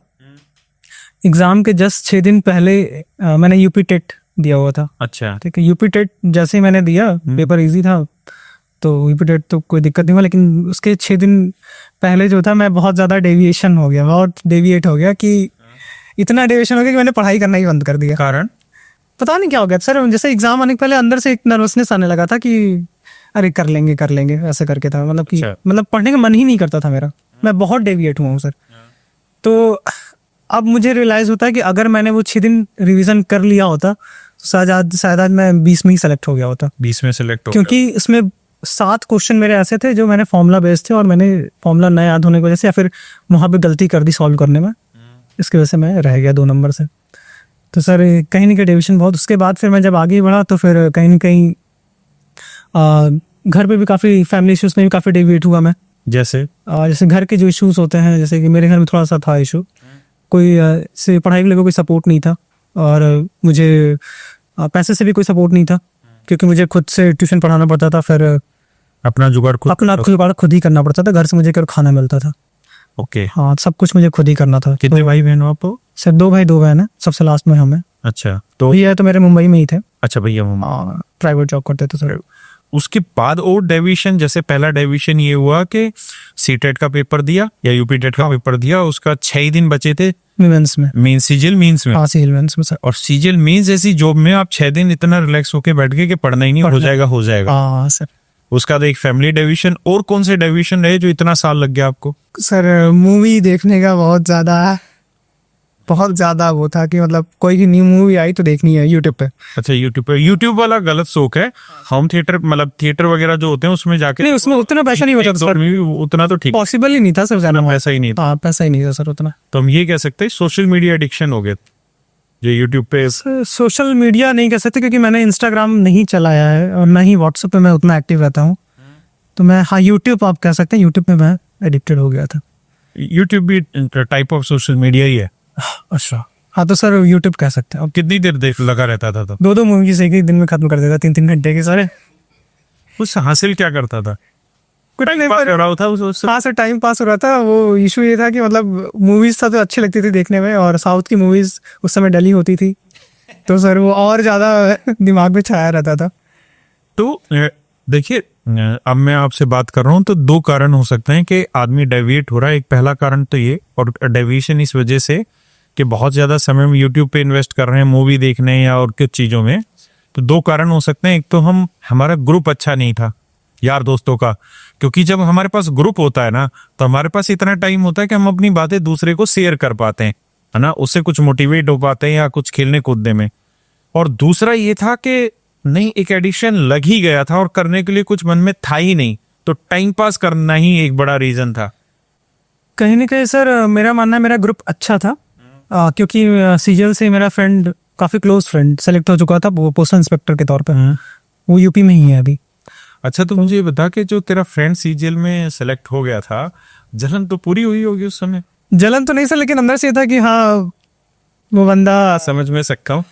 [SPEAKER 2] एग्ज़ाम के जस्ट 6 दिन पहले मैंने यूपी टेट दिया हुआ था।
[SPEAKER 1] अच्छा।
[SPEAKER 2] ठीक है, यूपी टेट जैसे ही मैंने दिया, पेपर इजी था, तो यूपी टेट तो कोई दिक्कत नहीं हुआ, लेकिन उसके 6 दिन पहले जो था मैं बहुत ज़्यादा डेविएशन हो गया, बहुत डेविएट हो गया, कि इतना डेविएशन हो गया कि मैंने पढ़ाई करना ही बंद कर दिया।
[SPEAKER 1] कारण?
[SPEAKER 2] पता नहीं क्या हो गया सर, जैसे एग्जाम आने के पहले अंदर से एक नर्वसनेस आने लगा था कि अरे कर लेंगे ऐसे करके था, मतलब कि
[SPEAKER 1] अच्छा।
[SPEAKER 2] मतलब पढ़ने का मन ही नहीं करता था मेरा। मैं बहुत डेविएट हुआ हूँ सर। तो अब मुझे रियलाइज होता है कि अगर मैंने वो 6 दिन रिवीजन कर लिया होता तो शायद आज मैं 20 में ही सेलेक्ट हो गया होता।
[SPEAKER 1] 20 में सेलेक्ट हो?
[SPEAKER 2] क्योंकि इसमें 7 क्वेश्चन मेरे ऐसे थे जो मैंने फॉर्मूला बेस्ड थे, और मैंने फॉर्मूला न याद होने की वजह से या फिर वहाँ पे गलती कर दी सॉल्व करने में, इसकी वजह से मैं रह गया 2 नंबर से। तो सर कहीं ना कहीं डेविएशन बहुत। उसके बाद फिर मैं जब आगे बढ़ा तो फिर कहीं ना कहीं घर पे भी काफ़ी फैमिली इश्यूज में भी काफ़ी डेविएट हुआ मैं।
[SPEAKER 1] जैसे?
[SPEAKER 2] जैसे घर के जो इश्यूज होते हैं, जैसे कि मेरे घर में थोड़ा सा था इशू, कोई से पढ़ाई को लेकर कोई सपोर्ट नहीं था, और मुझे पैसे से भी कोई सपोर्ट नहीं था, क्योंकि मुझे खुद से ट्यूशन पढ़ाना पड़ता था, फिर
[SPEAKER 1] अपना जुगाड़
[SPEAKER 2] खुद ही करना पड़ता था, घर से मुझे केवल खाना मिलता था।
[SPEAKER 1] ओके।
[SPEAKER 2] हाँ, सब कुछ मुझे खुद ही करना था।
[SPEAKER 1] कितने भाई बहन हो आप?
[SPEAKER 2] सर 2 भाई 2 बहन है, सबसे लास्ट में हम हैं।
[SPEAKER 1] अच्छा। तो
[SPEAKER 2] भैया तो मेरे मुंबई में ही थे।
[SPEAKER 1] अच्छा, भैया
[SPEAKER 2] प्राइवेट जॉब करते थे सर।
[SPEAKER 1] उसके बाद और डेविएशन, जैसे पहला डेविएशन ये हुआ कि सीटेट का पेपर दिया या यूपी टेट का पेपर दिया, उसका 6 दिन बचे थे
[SPEAKER 2] मेंस में।
[SPEAKER 1] मेन सीजल मीन्स में।
[SPEAKER 2] हाँ, सीजल मेंस में सर।
[SPEAKER 1] और सीजल मीन्स जैसी जॉब में आप 6 दिन इतना रिलैक्स होके बैठ गए कि पढ़ना ही नहीं, हो जाएगा।
[SPEAKER 2] हाँ सर।
[SPEAKER 1] उसका तो एक फैमिली डेविएशन। और कौन से डेविएशन रहे जो इतना साल लग गया आपको?
[SPEAKER 2] सर मूवी देखने का बहुत ज्यादा वो था कि मतलब कोई भी न्यू मूवी आई तो देखनी है यूट्यूब पे।
[SPEAKER 1] अच्छा, यूट्यूब वाला गलत शौक है। होम थिएटर मतलब थिएटर वगैरह जो होते हैं उसमें जाके
[SPEAKER 2] नहीं, उसमें उतना पैसा नहीं बचा था सर।
[SPEAKER 1] उतना तो ठीक,
[SPEAKER 2] पॉसिबल ही नहीं था सर जाना।
[SPEAKER 1] पैसा ही नहीं था।
[SPEAKER 2] हाँ, पैसा ही नहीं था सर उतना।
[SPEAKER 1] तो हम ये कह सकते हैं सोशल मीडिया एडिक्शन हो गया जो यूट्यूब पे।
[SPEAKER 2] सोशल मीडिया नहीं कह सकते, क्योंकि मैंने इंस्टाग्राम नहीं चलाया है और ना ही व्हाट्सएप पे मैं उतना एक्टिव रहता हूँ। तो मैं, हाँ, यूट्यूब आप कह सकते हैं, यूट्यूब पे मैं एडिक्टेड हो गया था।
[SPEAKER 1] यूट्यूब भी टाइप ऑफ सोशल मीडिया ही है।
[SPEAKER 2] अच्छा, हाँ, तो सर यूट्यूब कह सकते हैं।
[SPEAKER 1] कितनी देर देख लगा रहता था तब?
[SPEAKER 2] 2 मूवीज एक ही दिन में खत्म कर देता, 3-3 घंटे के सारे।
[SPEAKER 1] उस हासिल क्या करता था?
[SPEAKER 2] कुछ नहीं,
[SPEAKER 1] पास हो रहा था उस
[SPEAKER 2] हाँ सर, टाइम पास हो रहा था। वो इशू ये था कि मतलब मूवीज था तो अच्छी लगती थी देखने में, और साउथ की मूवीज उस समय डली होती थी, तो सर वो और ज्यादा दिमाग में छाया रहता था।
[SPEAKER 1] तो देखिए, अब मैं आपसे बात कर रहा हूँ तो 2 कारण हो सकते हैं कि आदमी डेविएट हो रहा है। एक पहला कारण तो ये, और डेविएशन इस वजह से कि बहुत ज्यादा समय में यूट्यूब पे इन्वेस्ट कर रहे हैं मूवी देखने या और कुछ चीजों में। तो 2 कारण हो सकते हैं। एक तो हमारा ग्रुप अच्छा नहीं था यार दोस्तों का, क्योंकि जब हमारे पास ग्रुप होता है ना तो हमारे पास इतना टाइम होता है कि हम अपनी बातें दूसरे को शेयर कर पाते हैं, है ना, उससे कुछ मोटिवेट हो पाते हैं या कुछ खेलने कूदने में। और दूसरा ये था कि नहीं, एक एडिक्शन लग ही गया था और करने के लिए कुछ मन में था ही नहीं, तो टाइम पास करना ही एक बड़ा रीजन था।
[SPEAKER 2] कहीं ना कहीं सर मेरा मानना है मेरा ग्रुप अच्छा था, क्योंकि सीजीएल से मेरा फ्रेंड, काफी क्लोज फ्रेंड सेलेक्ट हो चुका था, वो पोस्टल इंस्पेक्टर के तौर पे। वो यूपी में ही है अभी।
[SPEAKER 1] अच्छा, तो मुझे ये बता कि जो तेरा फ्रेंड सीजीएल में सेलेक्ट हो गया था, जलन तो पूरी हुई होगी उस समय?
[SPEAKER 2] जलन तो नहीं सर, लेकिन अंदर से था कि हाँ वो बंदा,
[SPEAKER 1] समझ में सकता हूँ।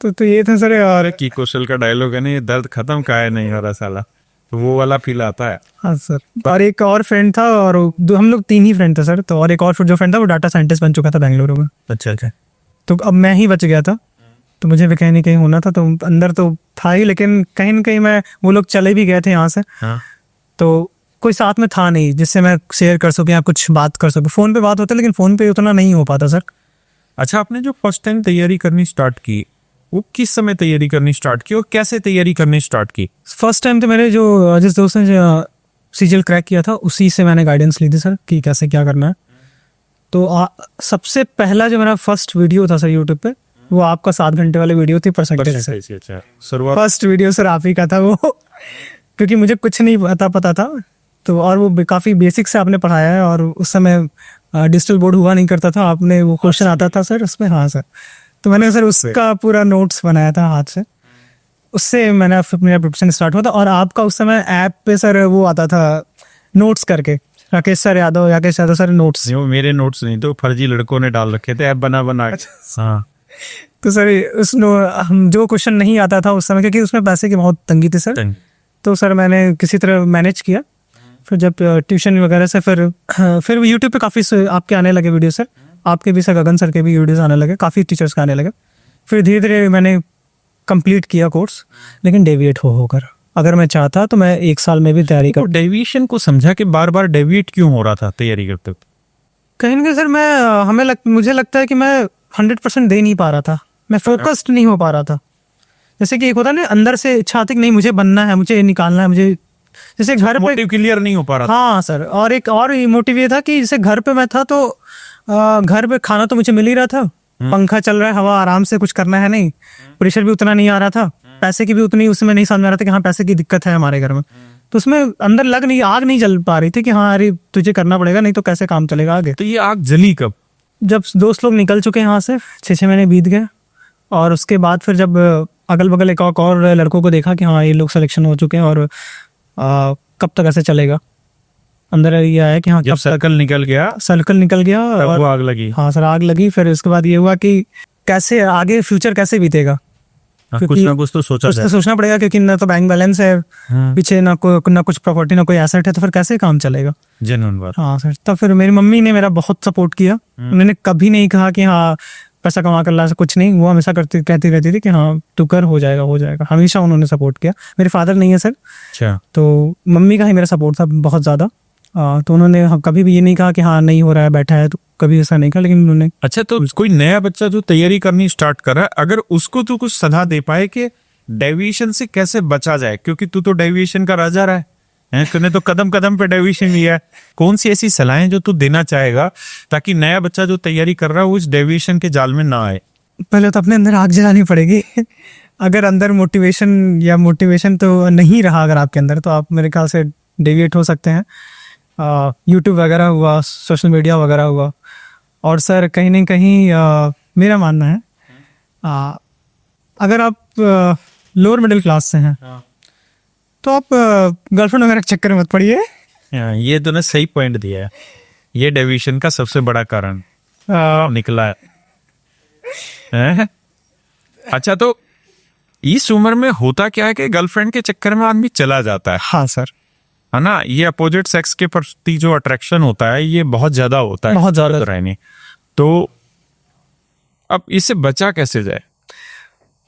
[SPEAKER 2] तो ये था सर। और
[SPEAKER 1] की कौशल का डायलॉग है ना, ये दर्द खत्म का है नहीं हो रहा साला, तो वो वाला फील आता है।
[SPEAKER 2] हाँ सर। और एक और फ्रेंड था, और हम लोग 3 ही फ्रेंड थे सर। तो और एक और जो फ्रेंड था वो डाटा साइंटिस्ट बन चुका था बेंगलुरु में।
[SPEAKER 1] अच्छा।
[SPEAKER 2] तो अब मैं ही बच गया था। तो मुझे भी कहीं ना कहीं होना था, तो अंदर तो था ही, लेकिन कहीं ना कहीं मैं, वो लोग चले भी गए थे यहाँ से,
[SPEAKER 1] हाँ।
[SPEAKER 2] तो कोई साथ में था नहीं जिससे मैं शेयर कर सकूँ या कुछ बात कर सकूँ। फ़ोन पे बात होता है लेकिन फ़ोन पे उतना नहीं हो पाता सर।
[SPEAKER 1] अच्छा, आपने जो फर्स्ट टाइम तैयारी करनी स्टार्ट की, वो किस समय तैयारी करनी स्टार्ट की और कैसे तैयारी करनी स्टार्ट की?
[SPEAKER 2] फर्स्ट टाइम तो मेरे जो जिस दोस्त ने सीजीएल क्रैक किया था उसी से मैंने गाइडेंस ली थी सर कि कैसे क्या करना है। तो सबसे पहला जो मेरा फर्स्ट वीडियो था सर यूट्यूब पे, वो आपका 7 घंटे वाली वीडियो थी परसेंटेज से।
[SPEAKER 1] अच्छा, शुरुआत
[SPEAKER 2] फर्स्ट वीडियो सर आप ही का था वो क्योंकि मुझे कुछ नहीं पता था, तो और वो काफ़ी बेसिक से आपने पढ़ाया है, और उस समय डिजिटल बोर्ड हुआ नहीं करता था, आपने वो क्वेश्चन आता था सर उसमें। हाँ सर, तो मैंने सर उसका पूरा नोट्स बनाया था हाथ से, उससे मैंने मेरा प्रिपरेशन स्टार्ट हुआ था। और आपका उस समय ऐप पे सर वो आता था नोट्स करके, राकेश यादव सर नोट्स।
[SPEAKER 1] वो मेरे नोट्स नहीं तो फर्जी लड़कों ने डाल रखे थे ऐप बना के। हाँ,
[SPEAKER 2] तो सर हम जो क्वेश्चन नहीं आता था उस समय, क्योंकि उसमें पैसे की बहुत तंगी थी सर, तो सर मैंने किसी तरह मैनेज किया। फिर जब ट्यूशन वगैरह से फिर यूट्यूब पे काफ़ी आपके आने लगे वीडियो सर, आपके भी सर, गगन सर के भी वीडियोस आने लगे, काफ़ी टीचर्स के आने लगे। फिर धीरे धीरे मैंने कंप्लीट किया कोर्स, लेकिन डेविएट होकर। अगर मैं चाहता तो मैं 1 साल में भी तैयारी कर।
[SPEAKER 1] डेविएशन को समझा कि बार बार डेविएट क्यों हो रहा था तैयारी करते वक्त?
[SPEAKER 2] कहीं ना कहीं सर मुझे लगता है कि मैं 100% दे नहीं पा रहा था, मैं फोकस्ड नहीं हो पा रहा था। जैसे कि एक होता है ना, अंदर से इच्छा थी कि नहीं मुझे बनना है, मुझे निकालना है, मुझे जैसे घर पे
[SPEAKER 1] मोटिव क्लियर नहीं हो पा रहा था।
[SPEAKER 2] हाँ सर, और एक और मोटिव ये था कि जैसे घर पे मैं था तो घर पे खाना तो मुझे मिल ही रहा था, पंखा चल रहा है, हवा आराम से, कुछ करना है नहीं, प्रेशर भी उतना नहीं आ रहा था, पैसे की भी उतनी उसमें नहीं समझ में आ रहा था कि हाँ पैसे की दिक्कत है हमारे घर में, तो उसमें अंदर आग नहीं जल पा रही थी कि हाँ अरे तुझे करना पड़ेगा, नहीं तो कैसे काम चलेगा आगे।
[SPEAKER 1] तो ये आग जली कब?
[SPEAKER 2] जब दोस्त लोग निकल चुके यहाँ से, 6 महीने बीत गए, और उसके बाद फिर जब अगल बगल एक और लड़कों को देखा कि हाँ ये लोग सिलेक्शन हो चुके हैं, और कब तक ऐसे चलेगा, अंदर ये आया कि हाँ
[SPEAKER 1] जब सर्कल निकल गया
[SPEAKER 2] तब
[SPEAKER 1] वो आग लगी।
[SPEAKER 2] हाँ सर, आग लगी। फिर उसके बाद ये हुआ कि कैसे आगे फ्यूचर कैसे बीतेगा,
[SPEAKER 1] कुछ ना कुछ तो
[SPEAKER 2] सोचना पड़ेगा, क्योंकि ना तो बैंक बैलेंस है पीछे, ना कुछ प्रॉपर्टी, ना कोई एसेट है, तो फिर कैसे काम चलेगा।
[SPEAKER 1] जेन्युइन बात।
[SPEAKER 2] हाँ सर, तब फिर मेरी मम्मी ने मेरा बहुत सपोर्ट किया, उन्होंने कभी नहीं कहा कि हाँ पैसा कमा कर ला, कुछ नहीं, वो हमेशा कहती रहती थी कि हाँ तू कर, हो जाएगा, हमेशा उन्होंने सपोर्ट किया। मेरे फादर नहीं है सर,
[SPEAKER 1] अच्छा,
[SPEAKER 2] तो मम्मी का ही मेरा सपोर्ट था बहुत ज़्यादा। तो उन्होंने कभी भी ये नहीं कहा कि हाँ नहीं हो रहा है, बैठा है, तो कभी ऐसा नहीं कहा, लेकिन उन्होंने।
[SPEAKER 1] अच्छा, तो कोई नया बच्चा जो तैयारी करनी स्टार्ट कर रहा है, अगर उसको तू कुछ सलाह दे पाए कि डेविएशन से कैसे बचा जाए, क्योंकि तू तो डेविएशन का राजा रहा है, तूने तो कदम कदम पे डेविएशन लिया है, कौन सी ऐसी सलाहें जो तू देना चाहेगा ताकि नया बच्चा जो तैयारी कर रहा है वो इस डेविएशन के जाल में ना आए?
[SPEAKER 2] पहले तो अपने अंदर आग जलानी पड़ेगी अगर अंदर मोटिवेशन तो नहीं रहा अगर आपके अंदर, तो आप मेरे ख्याल से डेविएट हो सकते हैं। यूट्यूब वगैरह हुआ, सोशल मीडिया वगैरह हुआ, और सर कहीं ना कहीं मेरा मानना है अगर आप लोअर मिडिल क्लास से हैं तो आप गर्लफ्रेंड वगैरह के चक्कर में मत पड़िए।
[SPEAKER 1] ये तूने सही पॉइंट दिया है, ये डेविएशन का सबसे बड़ा कारण निकला है। अच्छा, तो इस उम्र में होता क्या है कि गर्लफ्रेंड के चक्कर में आदमी चला जाता है।
[SPEAKER 2] हाँ सर,
[SPEAKER 1] है ना, ये अपोजिट सेक्स के प्रति जो अट्रैक्शन होता है ये बहुत ज्यादा होता है,
[SPEAKER 2] बहुत ज्यादा
[SPEAKER 1] रहने। तो अब इससे बचा कैसे जाए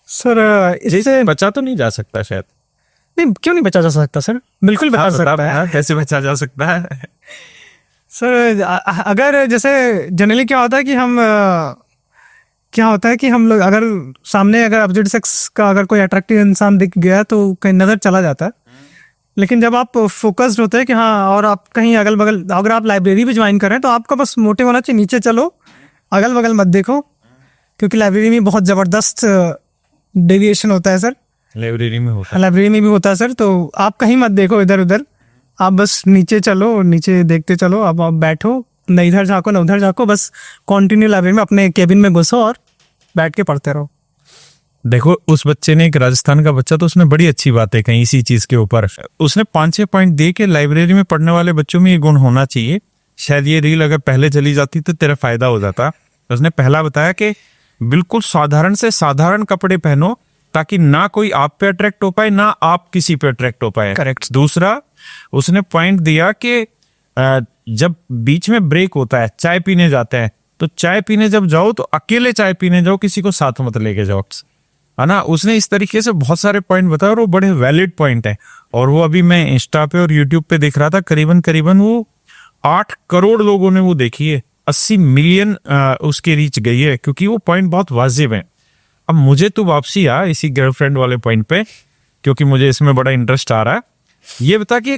[SPEAKER 2] सर?
[SPEAKER 1] इससे बचा तो नहीं जा सकता शायद?
[SPEAKER 2] नहीं, क्यों नहीं बचा जा सकता सर, बिल्कुल बचा सकता है।
[SPEAKER 1] कैसे बचा जा सकता है
[SPEAKER 2] सर? अगर जैसे जनरली क्या होता है कि हम लोग अगर सामने अगर अपोजिट सेक्स का अगर कोई अट्रैक्टिव इंसान दिख गया तो कहीं नजर चला जाता है, लेकिन जब आप फोकस्ड होते हैं कि हाँ, और आप कहीं अगल बगल, अगर आप लाइब्रेरी भी ज्वाइन कर रहे हैं तो आपका बस मोटिव होना चाहिए नीचे चलो, अगल बगल मत देखो, क्योंकि लाइब्रेरी में बहुत ज़बरदस्त डेविएशन होता है सर।
[SPEAKER 1] लाइब्रेरी में
[SPEAKER 2] भी होता है सर, तो आप कहीं मत देखो इधर उधर, आप बस नीचे चलो, नीचे देखते चलो, आप बैठो, न इधर झाँको न उधर झाँको, बस कंटिन्यू लाइब्रेरी में अपने केबिन में घुसो और बैठ के पढ़ते रहो।
[SPEAKER 1] देखो, उस बच्चे ने, एक राजस्थान का बच्चा, तो उसने बड़ी अच्छी बातें कही इसी चीज के ऊपर। उसने 5-6 पॉइंट दे के लाइब्रेरी में पढ़ने वाले बच्चों में ये गुण होना चाहिए। शायद ये रील अगर पहले चली जाती तो तेरा फायदा हो जाता। उसने पहला बताया कि बिल्कुल साधारण से साधारण कपड़े पहनो ताकि ना कोई आप पे अट्रैक्ट हो पाए, ना आप किसी पे अट्रैक्ट हो पाए।
[SPEAKER 2] करेक्ट।
[SPEAKER 1] दूसरा, उसने पॉइंट दिया कि जब बीच में ब्रेक होता है, चाय पीने जाते हैं, तो चाय पीने जब जाओ तो अकेले चाय पीने जाओ, किसी को साथ मत लेके जाओ। है ना। उसने इस तरीके से बहुत सारे पॉइंट बताए और वो बड़े वैलिड पॉइंट है। और वो अभी मैं इंस्टा पे और यूट्यूब पे देख रहा था, करीबन करीबन वो 8 करोड़ लोगों ने वो देखी है, 80 मिलियन उसकी रीच गई है, क्योंकि वो पॉइंट बहुत वाजिब है। अब मुझे तो वापसी आ इसी गर्लफ्रेंड वाले पॉइंट पे, क्योंकि मुझे इसमें बड़ा इंटरेस्ट आ रहा है। ये बता कि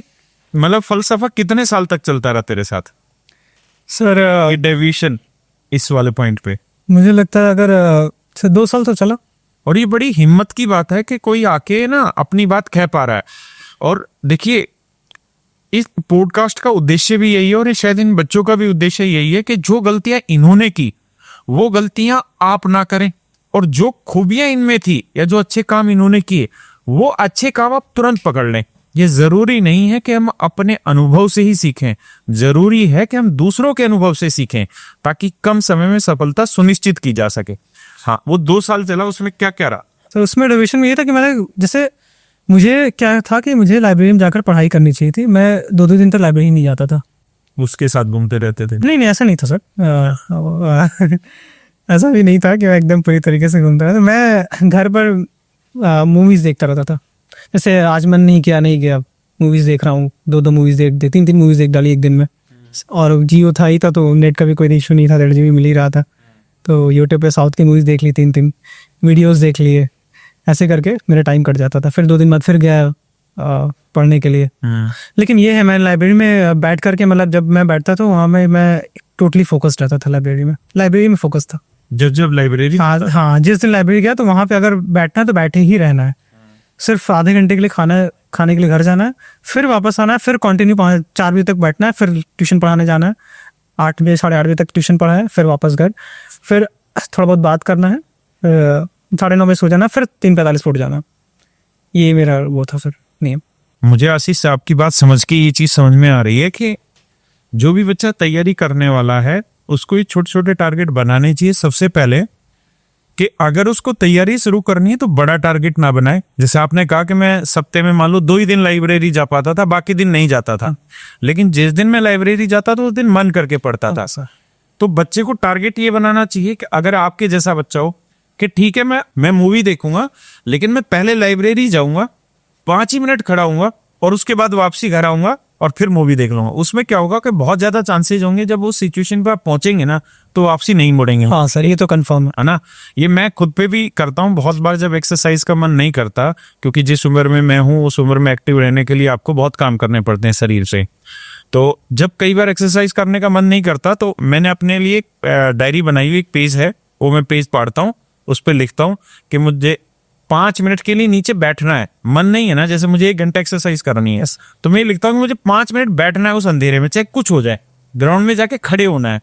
[SPEAKER 1] मतलब फलसफा कितने साल तक चलता रहा तेरे साथ,
[SPEAKER 2] सर
[SPEAKER 1] ये डेविएशन इस वाले पॉइंट पे?
[SPEAKER 2] मुझे लगता है अगर 2 साल तो चला।
[SPEAKER 1] और ये बड़ी हिम्मत की बात है कि कोई आके ना अपनी बात कह पा रहा है। और देखिए, इस पॉडकास्ट का उद्देश्य भी यही है, और शायद इन बच्चों का भी उद्देश्य यही है कि जो गलतियां इन्होंने की वो गलतियां आप ना करें, और जो खूबियां इनमें थी या जो अच्छे काम इन्होंने किए वो अच्छे काम आप तुरंत पकड़ लें। ये जरूरी नहीं है कि हम अपने अनुभव से ही सीखें, जरूरी है कि हम दूसरों के अनुभव से सीखें, ताकि कम समय में सफलता सुनिश्चित की जा सके। हाँ, वो 2 साल चला, उसमें क्या क्या रहा?
[SPEAKER 2] तो उसमें डेविएशन में ये था कि मैंने जैसे मुझे क्या था कि मुझे लाइब्रेरी में जाकर पढ़ाई करनी चाहिए थी। मैं 2-2 दिन तक लाइब्रेरी नहीं जाता था।
[SPEAKER 1] उसके साथ घूमते रहते थे?
[SPEAKER 2] नहीं, ऐसा नहीं था सर। ऐसा भी नहीं था कि मैं एकदम पूरी तरीके से घूमता था। मैं घर पर मूवीज देखता रहता था। जैसे आज मन नहीं किया, नहीं गया, मूवीज देख रहा हूँ, 2-2 मूवीज देख 3-3 मूवीज देख डाली एक दिन में। और जियो था ही था तो नेट का भी कोई इशू नहीं था, 1.5 GB मिल ही रहा था। तो यूट्यूब पे साउथ की मूवीज देख ली, 3-3 वीडियोस देख लिए, ऐसे करके मेरा टाइम कट जाता था। फिर 2 दिन बाद फिर गया पढ़ने के लिए। लेकिन ये है, मैं लाइब्रेरी में बैठ करके, मतलब जब मैं बैठता था वहाँ में मैं टोटली फोकस्ड रहता था। लाइब्रेरी में फोकस था।
[SPEAKER 1] जब लाइब्रेरी?
[SPEAKER 2] हाँ, जिस दिन लाइब्रेरी गया तो वहाँ पे अगर बैठना है तो बैठे ही रहना है। सिर्फ आधे घंटे के लिए खाने के लिए घर जाना है, फिर वापस आना है, फिर कंटिन्यू 4 बजे तक बैठना है, फिर ट्यूशन पढ़ाने जाना है, 8 बजे 8:30 बजे तक ट्यूशन पढ़ा है, फिर वापस घर, फिर थोड़ा बहुत बात करना है, 9:30 बजे सो जाना, फिर 3:45 उठ जाना। ये मेरा वो था सर नियम।
[SPEAKER 1] मुझे आशीष से आपकी बात समझ के ये चीज समझ में आ रही है कि जो भी बच्चा तैयारी करने वाला है उसको ये छोटे छोटे टारगेट बनाने चाहिए सबसे पहले, कि अगर उसको तैयारी शुरू करनी है तो बड़ा टारगेट ना बनाए। जैसे आपने कहा कि मैं सप्ते में मान लो 2 ही दिन लाइब्रेरी जा पाता था, बाकी दिन नहीं जाता था, लेकिन जिस दिन मैं लाइब्रेरी जाता था उस दिन मन करके पढ़ता था। तो बच्चे को टारगेट ये बनाना चाहिए कि अगर आपके जैसा बच्चा हो कि ठीक है मैं मूवी देखूंगा, लेकिन मैं पहले लाइब्रेरी जाऊंगा, 5 ही मिनट खड़ा हूंगा और उसके बाद वापसी घर आऊंगा और फिर मूवी देख लूंगा। उसमें क्या होगा कि बहुत ज्यादा चांसेस होंगे जब उस सिचुएशन पर आप पहुंचेंगे ना तो वापसी नहीं मुड़ेंगे।
[SPEAKER 2] हाँ सर, ये तो कंफर्म
[SPEAKER 1] है ना। ये मैं खुद पे भी करता हूँ बहुत बार, जब एक्सरसाइज का मन नहीं करता, क्योंकि जिस उम्र में मैं हूँ उस उम्र में एक्टिव रहने के लिए आपको बहुत काम करने पड़ते हैं शरीर से। तो जब कई बार एक्सरसाइज करने का मन नहीं करता तो मैंने अपने लिए एक डायरी बनाई हुई, एक पेज है, वो मैं पेज पढ़ता हूँ, उस पर लिखता हूँ कि मुझे 5 मिनट के लिए नीचे बैठना है। मन नहीं है ना, जैसे मुझे 1 घंटा एक्सरसाइज करनी है तो मैं लिखता हूँ कि मुझे 5 मिनट बैठना है उस अंधेरे में, चाहे कुछ हो जाए, ग्राउंड में जाके खड़े होना है,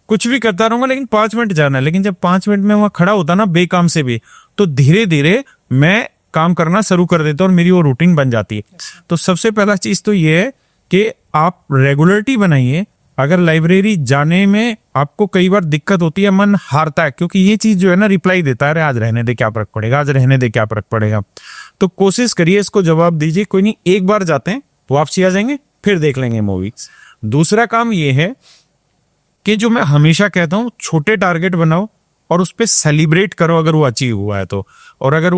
[SPEAKER 1] कुछ भी करता रहूंगा लेकिन 5 मिनट जाना है। लेकिन जब 5 मिनट में वहां खड़ा होता ना बेकाम से भी, तो धीरे धीरे मैं काम करना शुरू कर देता हूँ और मेरी वो रूटीन बन जाती है। तो सबसे पहला चीज तो ये है कि आप रेगुलरिटी बनाइए। अगर लाइब्रेरी जाने में आपको कई बार दिक्कत होती है, मन हारता है, क्योंकि ये चीज जो है ना रिप्लाई देता है, अरे आज रहने दे क्या फर्क पड़ेगा, आज रहने दे क्या फर्क पड़ेगा। तो कोशिश करिए, इसको जवाब दीजिए, कोई नहीं, एक बार जाते हैं वापसी आ जाएंगे, फिर देख लेंगे मूवी। दूसरा काम ये है कि जो मैं हमेशा कहता हूँ, छोटे टारगेट बनाओ और उस पर सेलिब्रेट करो अगर वो अचीव हुआ है तो, और अगर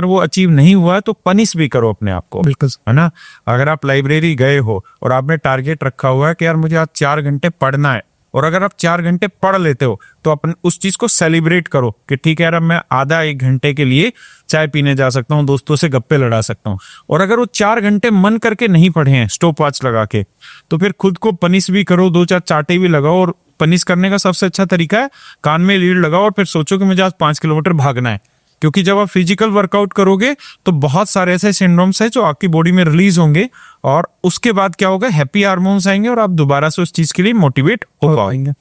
[SPEAKER 1] वो अचीव नहीं हुआ है तो पनिश भी करो अपने आप को।
[SPEAKER 2] बिल्कुल,
[SPEAKER 1] है ना। अगर आप लाइब्रेरी गए हो और आपने टारगेट रखा हुआ है कि यार मुझे आज 4 घंटे पढ़ना है, और अगर आप 4 घंटे पढ़ लेते हो तो अपन उस चीज को सेलिब्रेट करो कि ठीक है यार, अब मैं आधा 1 घंटे के लिए चाय पीने जा सकता हूँ, दोस्तों से गप्पे लड़ा सकता हूँ। और अगर वो 4 घंटे मन करके नहीं पढ़े हैं स्टॉप वॉच लगा के, तो फिर खुद को पनिश भी करो, 2-4 चाटे भी लगाओ। और पनिश करने का सबसे अच्छा तरीका है, कान में लीड लगाओ और फिर सोचो कि मुझे आज 5 किलोमीटर भागना है। क्योंकि जब आप फिजिकल वर्कआउट करोगे तो बहुत सारे ऐसे सिंड्रोम्स हैं जो आपकी बॉडी में रिलीज होंगे, और उसके बाद क्या होगा, हैप्पी हार्मोन्स आएंगे और आप दोबारा से उस चीज के लिए मोटिवेट हो पाएंगे।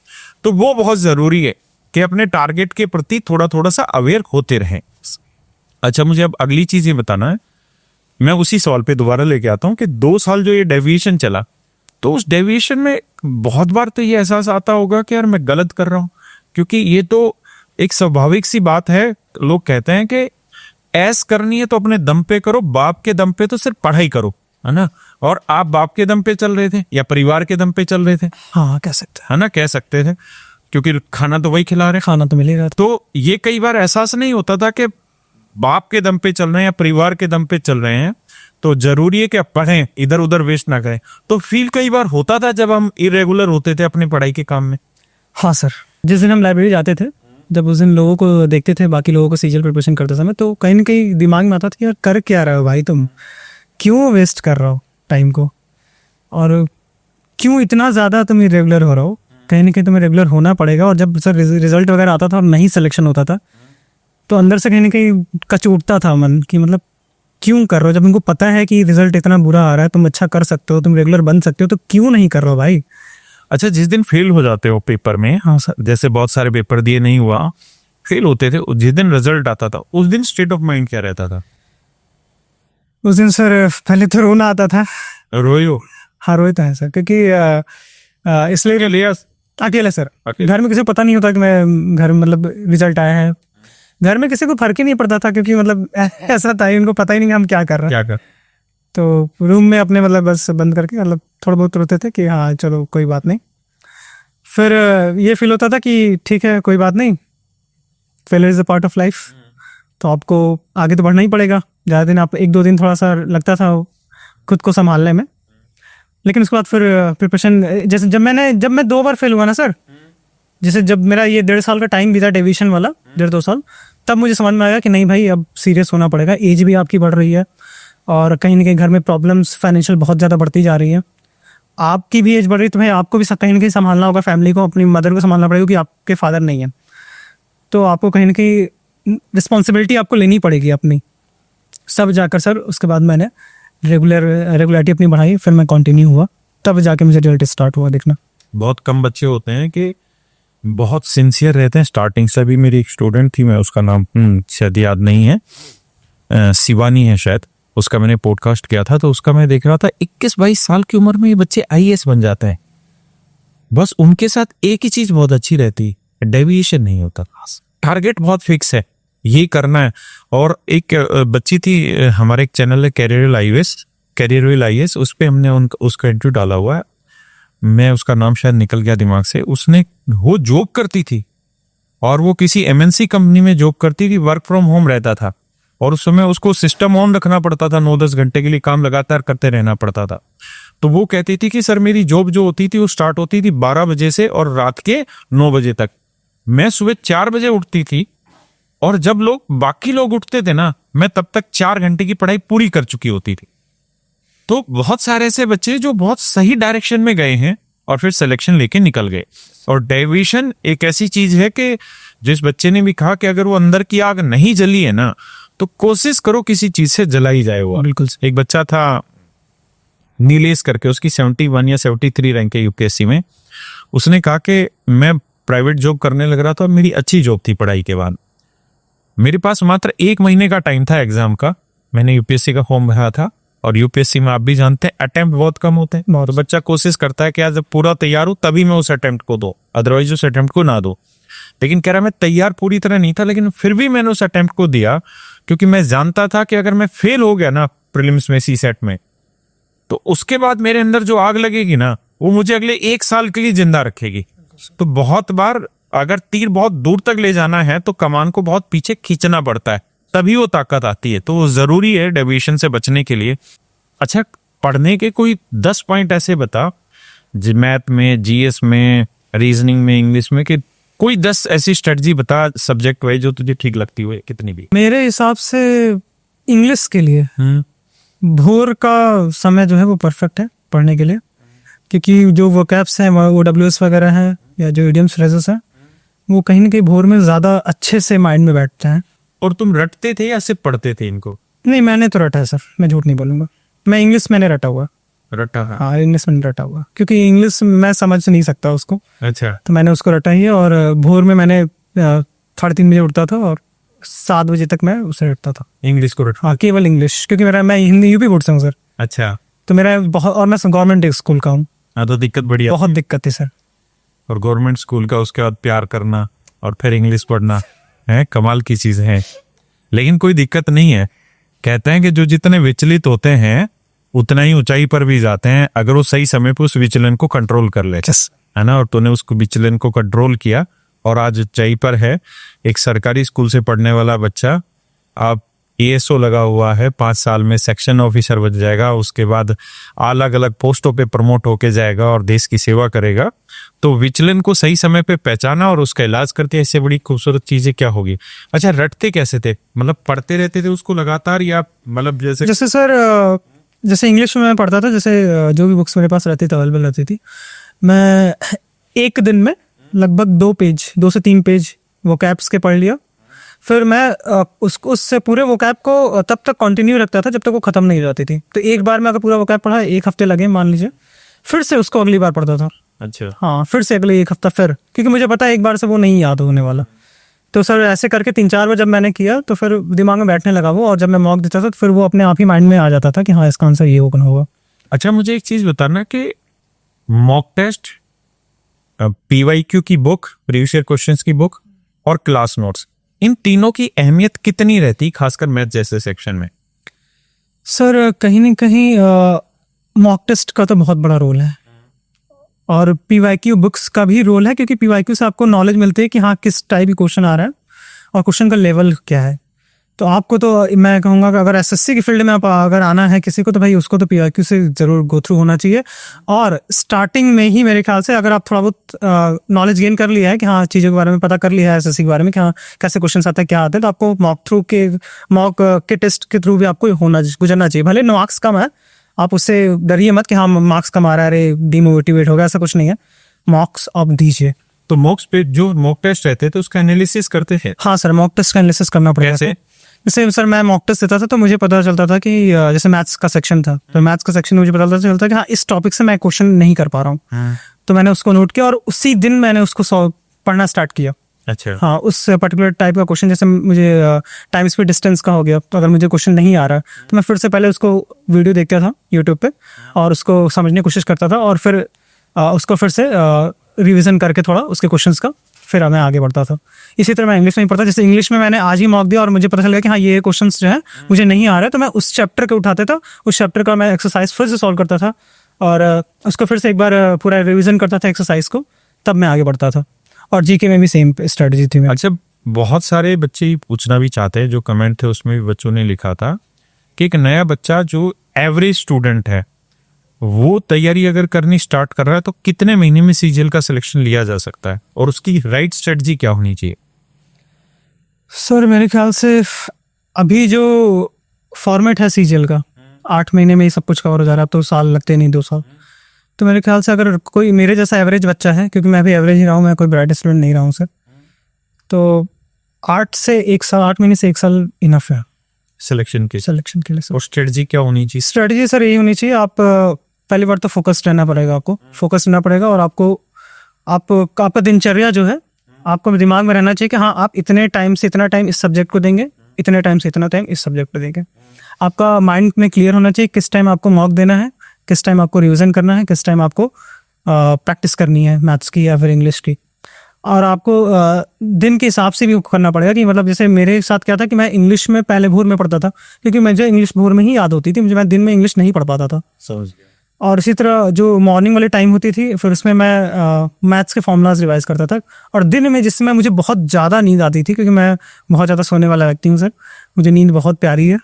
[SPEAKER 1] तो वो बहुत जरूरी है कि अपने टारगेट के प्रति थोड़ा थोड़ा सा अवेयर होते रहें। अच्छा, मुझे अब अगली चीज ये बताना है, मैं उसी सवाल पे दोबारा लेके आता हूँ कि 2 साल जो ये डेविएशन चला, तो उस डेविएशन में बहुत बार तो ये एहसास आता होगा कि यार मैं गलत कर रहा हूँ, क्योंकि ये तो एक स्वाभाविक सी बात है। लोग कहते हैं कि ऐस करनी है तो अपने दम पे करो, बाप के दम पे तो सिर्फ पढ़ाई करो, है ना। और आप बाप के दम पे चल रहे थे या परिवार के दम पे चल रहे थे?
[SPEAKER 2] हाँ, कह सकते हैं,
[SPEAKER 1] है ना, कह सकते थे, क्योंकि खाना तो वही खिला रहे,
[SPEAKER 2] खाना तो मिलेगा।
[SPEAKER 1] तो ये कई बार एहसास नहीं होता था कि बाप के दम पे चल रहे हैं या परिवार के दम पे चल रहे हैं तो जरूरी है कि आप पढ़ें, इधर उधर वेस्ट ना करें। तो फील कई बार होता था जब हम इरेगुलर होते थे अपनी पढ़ाई के काम में।
[SPEAKER 2] हाँ सर, जिस दिन हम लाइब्रेरी जाते थे, जब उस दिन लोगों को देखते थे, बाकी लोगों को सीजीएल प्रिपरेशन करते समय, तो कहीं ना कहीं दिमाग में आता था कि यार कर क्या रहे हो भाई, तुम क्यों वेस्ट कर रहे हो टाइम को, और क्यों इतना ज़्यादा तुम इरेगुलर हो रहे हो। कहीं ना कहीं तुम्हें रेगुलर होना पड़ेगा। और जब सर रिजल्ट वगैरह आता था और नहीं सिलेक्शन होता था, तो अंदर से कहीं ना कहीं कचूटता था मन कि मतलब क्यों कर रहे हो, जब तुमको पता है कि रिजल्ट इतना बुरा आ रहा है, तुम अच्छा कर सकते हो, तुम रेगुलर बन सकते हो, तो क्यों नहीं कर रहे हो भाई।
[SPEAKER 1] अच्छा, जिस दिन फेल हो जाते हो पेपर में,
[SPEAKER 2] हाँ सर,
[SPEAKER 1] जैसे बहुत सारे पेपर दिए नहीं हुआ, फेल होते थे, जिस दिन रिजल्ट आता था उस दिन स्टेट ऑफ माइंड क्या रहता था?
[SPEAKER 2] उस दिन सर पहले तो रोना आता था।
[SPEAKER 1] रोयो?
[SPEAKER 2] हाँ रोता है सर, क्योंकि इसलिए
[SPEAKER 1] लिया
[SPEAKER 2] अकेले सर,
[SPEAKER 1] अकेले?
[SPEAKER 2] घर में किसी को पता नहीं होता कि मैं घर में मतलब रिजल्ट आया है। घर में किसी को फर्क ही नहीं पड़ता था, क्योंकि मतलब ऐसा था, उनको पता ही नहीं कि हम क्या कर रहे हैं।
[SPEAKER 1] क्या कर?
[SPEAKER 2] तो रूम में अपने मतलब बस बंद करके मतलब थोड़ा बहुत रोते थे कि हाँ चलो कोई बात नहीं। फिर ये फील होता था कि ठीक है कोई बात नहीं, failure is a part of life, तो आपको आगे तो बढ़ना ही पड़ेगा। ज़्यादा दिन आप 1-2 दिन थोड़ा सा लगता था खुद को संभालने में, लेकिन उसके बाद फिर प्रिपरेशन, जैसे जब मैं 2 बार फेल हुआ ना सर, जैसे जब मेरा ये 1.5 साल का टाइम बीता डेविएशन वाला, 1.5-2 साल, तब मुझे समझ में आया कि नहीं भाई अब सीरियस होना पड़ेगा। एज भी आपकी बढ़ रही है और कहीं ना कहीं घर में प्रॉब्लम्स फाइनेंशियल बहुत ज़्यादा बढ़ती जा रही है। आपकी भी एज बढ़ रही है, तो भाई आपको भी कहीं ना कहीं संभालना होगा, फैमिली को, अपनी मदर को संभालना पड़ेगा, क्योंकि आपके फादर नहीं है, तो आपको कहीं ना कहीं रिस्पॉन्सिबिलिटी आपको लेनी पड़ेगी अपनी। सब जाकर सर उसके बाद मैंने रेगुलरिटी अपनी बढ़ाई, फिर मैं कंटिन्यू हुआ, तब जाके मुझे रिजल्ट स्टार्ट हुआ दिखना।
[SPEAKER 1] बहुत कम बच्चे होते हैं कि बहुत सिंसियर रहते हैं स्टार्टिंग से। अभी मेरी एक स्टूडेंट थी, मैं उसका नाम शायद याद नहीं है, शिवानी है शायद, उसका मैंने पॉडकास्ट किया था, तो उसका मैं देख रहा था 21-22 साल की उम्र में ये बच्चे आईएएस बन जाते हैं। बस उनके साथ एक ही चीज बहुत अच्छी रहती है, डेविएशन नहीं होता, खास टारगेट बहुत फिक्स है, ये करना है। और एक बच्ची थी, हमारे एक चैनल है कैरियर आईएएस, उस पर हमने उसका इंटरव्यू डाला हुआ है, मैं उसका नाम शायद निकल गया दिमाग से। वो जॉब करती थी और वो किसी एमएनसी कंपनी में जॉब करती थी, वर्क फ्रॉम होम रहता था, और उस समय उसको सिस्टम ऑन रखना पड़ता था, 9-10 घंटे के लिए काम लगातार करते रहना पड़ता था। तो वो कहती थी कि सर मेरी जॉब जो होती थी वो स्टार्ट होती थी 12 बजे से और रात के 9 बजे तक। मैं सुबह 4 बजे उठती थी, और जब बाकी लोग उठते थे ना, मैं तब तक 4 घंटे की पढ़ाई पूरी कर चुकी होती थी। तो बहुत सारे ऐसे बच्चे जो बहुत सही डायरेक्शन में गए हैं और फिर सिलेक्शन लेके निकल गए। और डेविएशन एक ऐसी चीज है कि जिस बच्चे ने भी कहा कि अगर वो अंदर की आग नहीं जली है ना, तो कोशिश करो किसी चीज से जलाई जाए वो।
[SPEAKER 2] बिल्कुल।
[SPEAKER 1] एक बच्चा था नीलेश करके, उसकी 71 या 73 रैंक है यूपीएससी में। उसने कहा कि मैं प्राइवेट जॉब करने लग रहा था, मेरी अच्छी जॉब थी पढ़ाई के बाद, मेरे पास मात्र 1 महीने का टाइम था एग्जाम का, मैंने यूपीएससी का फॉर्म भरा था, और यूपीएससी में आप भी जानते हैं अटेम्प्ट बहुत कम होते हैं, तो बच्चा कोशिश करता है कि आज जब पूरा तैयार हो तभी मैं उस अटेम्प्ट को दो, अदरवाइज उस अटेम्प्ट को ना दो। लेकिन कह रहा मैं तैयार पूरी तरह नहीं था, लेकिन फिर भी मैंने उस अटेम्प्ट को दिया, क्योंकि मैं जानता था कि अगर मैं फेल हो गया ना प्रीलिम्स में, सीसेट में, तो उसके बाद मेरे अंदर जो आग लगेगी ना, वो मुझे अगले 1 साल के लिए जिंदा रखेगी। तो बहुत बार अगर तीर बहुत दूर तक ले जाना है तो कमान को बहुत पीछे खींचना पड़ता है, तभी वो ताकत आती है। तो जरूरी है डेविएशन से बचने के लिए। अच्छा, पढ़ने के कोई 10 पॉइंट ऐसे बता, मैथ में, जीएस में, रीजनिंग में, इंग्लिश में, कि कोई 10 ऐसी स्ट्रेटजी बता सब्जेक्ट वाइज जो तुझे ठीक लगती हो, कितनी भी।
[SPEAKER 2] मेरे हिसाब से इंग्लिश के लिए भोर का समय जो है वो परफेक्ट है पढ़ने के लिए, क्योंकि जो वोकैब्स हैं, OWS वगैरह हैं, या जो इडियम्स फ्रेजेस हैं, वो कहीं ना कहीं भोर में ज़्यादा अच्छे से माइंड में बैठते हैं।
[SPEAKER 1] और तुम रटते थे या सिर्फ पढ़ते थे इनको?
[SPEAKER 2] नहीं, मैंने तो रटा है सर, मैं झूठ नहीं बोलूँगा, मैं इंग्लिश मैंने रटा हुआ।
[SPEAKER 1] रटा है?
[SPEAKER 2] हाँ, इंग्लिश मैंने रटा हुआ, क्योंकि इंग्लिश मैं समझ नहीं सकता उसको।
[SPEAKER 1] अच्छा।
[SPEAKER 2] तो मैंने उसको रटा ही है, और भोर में मैंने 3:30 बजे उठता था और 7 बजे तक मैं उसे रटता था।
[SPEAKER 1] इंग्लिश को रटा?
[SPEAKER 2] हाँ, केवल इंग्लिश, क्योंकि मैं हिंदी यूपी बोर्ड से हूँ सर।
[SPEAKER 1] अच्छा।
[SPEAKER 2] तो मेरा बहुत, और मैं गवर्नमेंट स्कूल का हूँ।
[SPEAKER 1] हाँ, तो दिक्कत बढ़िया,
[SPEAKER 2] बहुत दिक्कत थी सर।
[SPEAKER 1] और गवर्नमेंट स्कूल का, उसके बाद प्यार करना और फिर इंग्लिश पढ़ना है, कमाल की चीज है। लेकिन कोई दिक्कत नहीं है, कहते हैं कि जो जितने विचलित होते हैं उतना ही ऊंचाई पर भी जाते हैं, अगर वो सही समय पर उस विचलन को कंट्रोल कर ले, है ना। और तूने उसको विचलन को कंट्रोल किया और आज ऊंचाई पर है। एक सरकारी स्कूल से पढ़ने वाला बच्चा आप ESO लगा हुआ है, 5 साल में सेक्शन ऑफिसर बन जाएगा, उसके बाद अलग अलग पोस्टों पे प्रमोट होके जाएगा और देश की सेवा करेगा। तो विचलन को सही समय पे पहचाना और उसका इलाज करते, ऐसे बड़ी खूबसूरत चीजें क्या होगी। अच्छा, रटते कैसे थे, मतलब पढ़ते रहते थे उसको लगातार, या मतलब
[SPEAKER 2] जैसे सर जैसे इंग्लिश में मैं पढ़ता था, जैसे जो भी बुक्स मेरे पास रहती थी अवेलेबल रहती थी, मैं एक दिन में लगभग 2 से 3 पेज वोकैब्स के पढ़ लिया। फिर मैं उससे पूरे वोकैब को तब तक कंटिन्यू रखता था जब तक वो खत्म नहीं हो जाती थी। तो एक बार में अगर पूरा वोकैब पढ़ा, 1 हफ्ते लगे मान लीजिए, फिर से उसको अगली बार पढ़ता था।
[SPEAKER 1] अच्छा,
[SPEAKER 2] हाँ, फिर से अगले 1 हफ्ता फिर, क्योंकि मुझे पता है एक बार से वो नहीं याद होने वाला। तो सर ऐसे करके 3-4 बार जब मैंने किया तो फिर दिमाग में बैठने लगा वो, और जब मैं मॉक देता था तो फिर वो अपने आप ही माइंड में आ जाता था कि हाँ इसका आंसर ये होगा।
[SPEAKER 1] अच्छा, मुझे एक चीज बताना कि मॉक टेस्ट, PYQ की बुक, प्रीवियस ईयर क्वेश्चंस की बुक और क्लास नोट्स, इन तीनों की अहमियत कितनी रहती, खासकर मैथ जैसे सेक्शन में?
[SPEAKER 2] सर कहीं ना कहीं मॉक टेस्ट का तो बहुत बड़ा रोल है, और PYQ बुक्स का भी रोल है, क्योंकि PYQ से आपको नॉलेज मिलती है कि हाँ किस टाइप की क्वेश्चन आ रहा है और क्वेश्चन का लेवल क्या है। तो आपको तो मैं कहूँगा कि अगर SSC की फील्ड में आप अगर आना है किसी को, तो भाई उसको तो PYQ से ज़रूर गो थ्रू होना चाहिए। और स्टार्टिंग में ही मेरे ख्याल से अगर आप थोड़ा बहुत नॉलेज गेन कर लिया है कि हाँ चीज़ों के बारे में पता कर लिया है SSC के बारे में कि हाँ कैसे क्वेश्चन आते हैं क्या आते हैं, तो आपको मॉक के टेस्ट के थ्रू भी आपको गुजरना चाहिए। भले मार्क्स कम है, आप उससे डरिए मत कि हाँ मार्क्स कम आ रहा है, अरे डीमोटिवेट हो गया, ऐसा कुछ नहीं है। मार्क्स आप दीजिए।
[SPEAKER 1] तो मॉक्स पे जो मॉक टेस्ट रहते थे उसका एनालिसिस करते हैं?
[SPEAKER 2] हाँ सर, मॉक टेस्ट का एनालिसिस करना पड़ेगा। जैसे सर मैं मॉक टेस्ट देता था तो मुझे पता चलता था कि जैसे मैथ्स का सेक्शन था, तो मैथ्स का सेक्शन मुझे पता चलता कि हाँ इस टॉपिक से मैं क्वेश्चन नहीं कर पा रहा हूँ, तो मैंने उसको नोट किया और उसी दिन मैंने उसको पढ़ना स्टार्ट किया।
[SPEAKER 1] अच्छा,
[SPEAKER 2] हाँ, उस पर्टिकुलर टाइप का क्वेश्चन, जैसे मुझे टाइम स्पीड डिस्टेंस का हो गया, तो अगर मुझे क्वेश्चन नहीं आ रहा तो मैं फिर से पहले उसको वीडियो देखता था यूट्यूब पे और उसको समझने की कोशिश करता था, और फिर उसको फिर से रिवीजन करके थोड़ा उसके क्वेश्चंस का फिर मैं आगे बढ़ता था। इसी तरह मैं इंग्लिश में ही पढ़ता, जैसे इंग्लिश में मैंने आज ही मॉक दिया और मुझे पता चल गया कि हाँ ये क्वेश्चंस जो है मुझे नहीं आ रहा है, तो मैं उस चैप्टर के उठाते था, उस चैप्टर का मैं एक्सरसाइज फिर से सॉल्व करता था और उसको फिर से एक बार पूरा रिवीजन करता था एक्सरसाइज को, तब मैं आगे बढ़ता था। और जीके में भी सेम स्ट्रेटजी थी मेरी।
[SPEAKER 1] अच्छा, बहुत सारे बच्चे पूछना भी चाहते हैं, जो कमेंट थे उसमें भी बच्चों ने लिखा था कि एक नया बच्चा जो एवरेज स्टूडेंट है वो तैयारी अगर करनी स्टार्ट कर रहा है तो कितने महीने में CGL का सिलेक्शन लिया जा सकता है और उसकी राइट स्ट्रेटजी क्या होनी चाहिए?
[SPEAKER 2] सर मेरे ख्याल से अभी जो फॉर्मेट है CGL का, 8 महीने में ही सब कुछ कवर हो जा रहा है, अब तो साल लगते नहीं, 2 साल। तो मेरे ख्याल से अगर कोई मेरे जैसा एवरेज बच्चा है, क्योंकि मैं भी एवरेज ही रहा हूँ, मैं कोई ब्राइट स्टूडेंट नहीं रहा हूँ सर, तो 8 महीने से 1 साल इनफ है
[SPEAKER 1] सिलेक्शन के
[SPEAKER 2] लिए सर।
[SPEAKER 1] और स्ट्रेटजी क्या होनी चाहिए?
[SPEAKER 2] स्ट्रेटजी सर यही होनी चाहिए, आप पहली बार तो फोकस्ड रहना पड़ेगा, आपको फोकस रहना पड़ेगा, और आपका दिनचर्या जो है आपको दिमाग में रहना चाहिए कि हाँ आप इतने टाइम से इतना टाइम इस सब्जेक्ट को देंगे, इतने टाइम से इतना टाइम इस सब्जेक्ट को देंगे। आपका माइंड में क्लियर होना चाहिए किस टाइम आपको मॉक देना है, किस टाइम आपको रिविजन करना है, किस टाइम आपको प्रैक्टिस करनी है मैथ्स की या फिर इंग्लिश की। और आपको दिन के हिसाब से भी करना पड़ेगा कि मतलब जैसे मेरे साथ क्या था कि मैं इंग्लिश में पहले भोर में पढ़ता था, क्योंकि मुझे इंग्लिश भोर में ही याद होती थी, मैं दिन में इंग्लिश नहीं पढ़ पाता था।
[SPEAKER 1] समझ गया।
[SPEAKER 2] और इसी तरह जो मॉर्निंग वाली टाइम होती थी, फिर उसमें मैं मैथ्स के फॉर्मूलाज रिवाइज करता था। और दिन में जिसमें मुझे बहुत ज़्यादा नींद आती थी, क्योंकि मैं बहुत ज़्यादा सोने वाला व्यक्ति हूँ सर, मुझे नींद बहुत प्यारी है,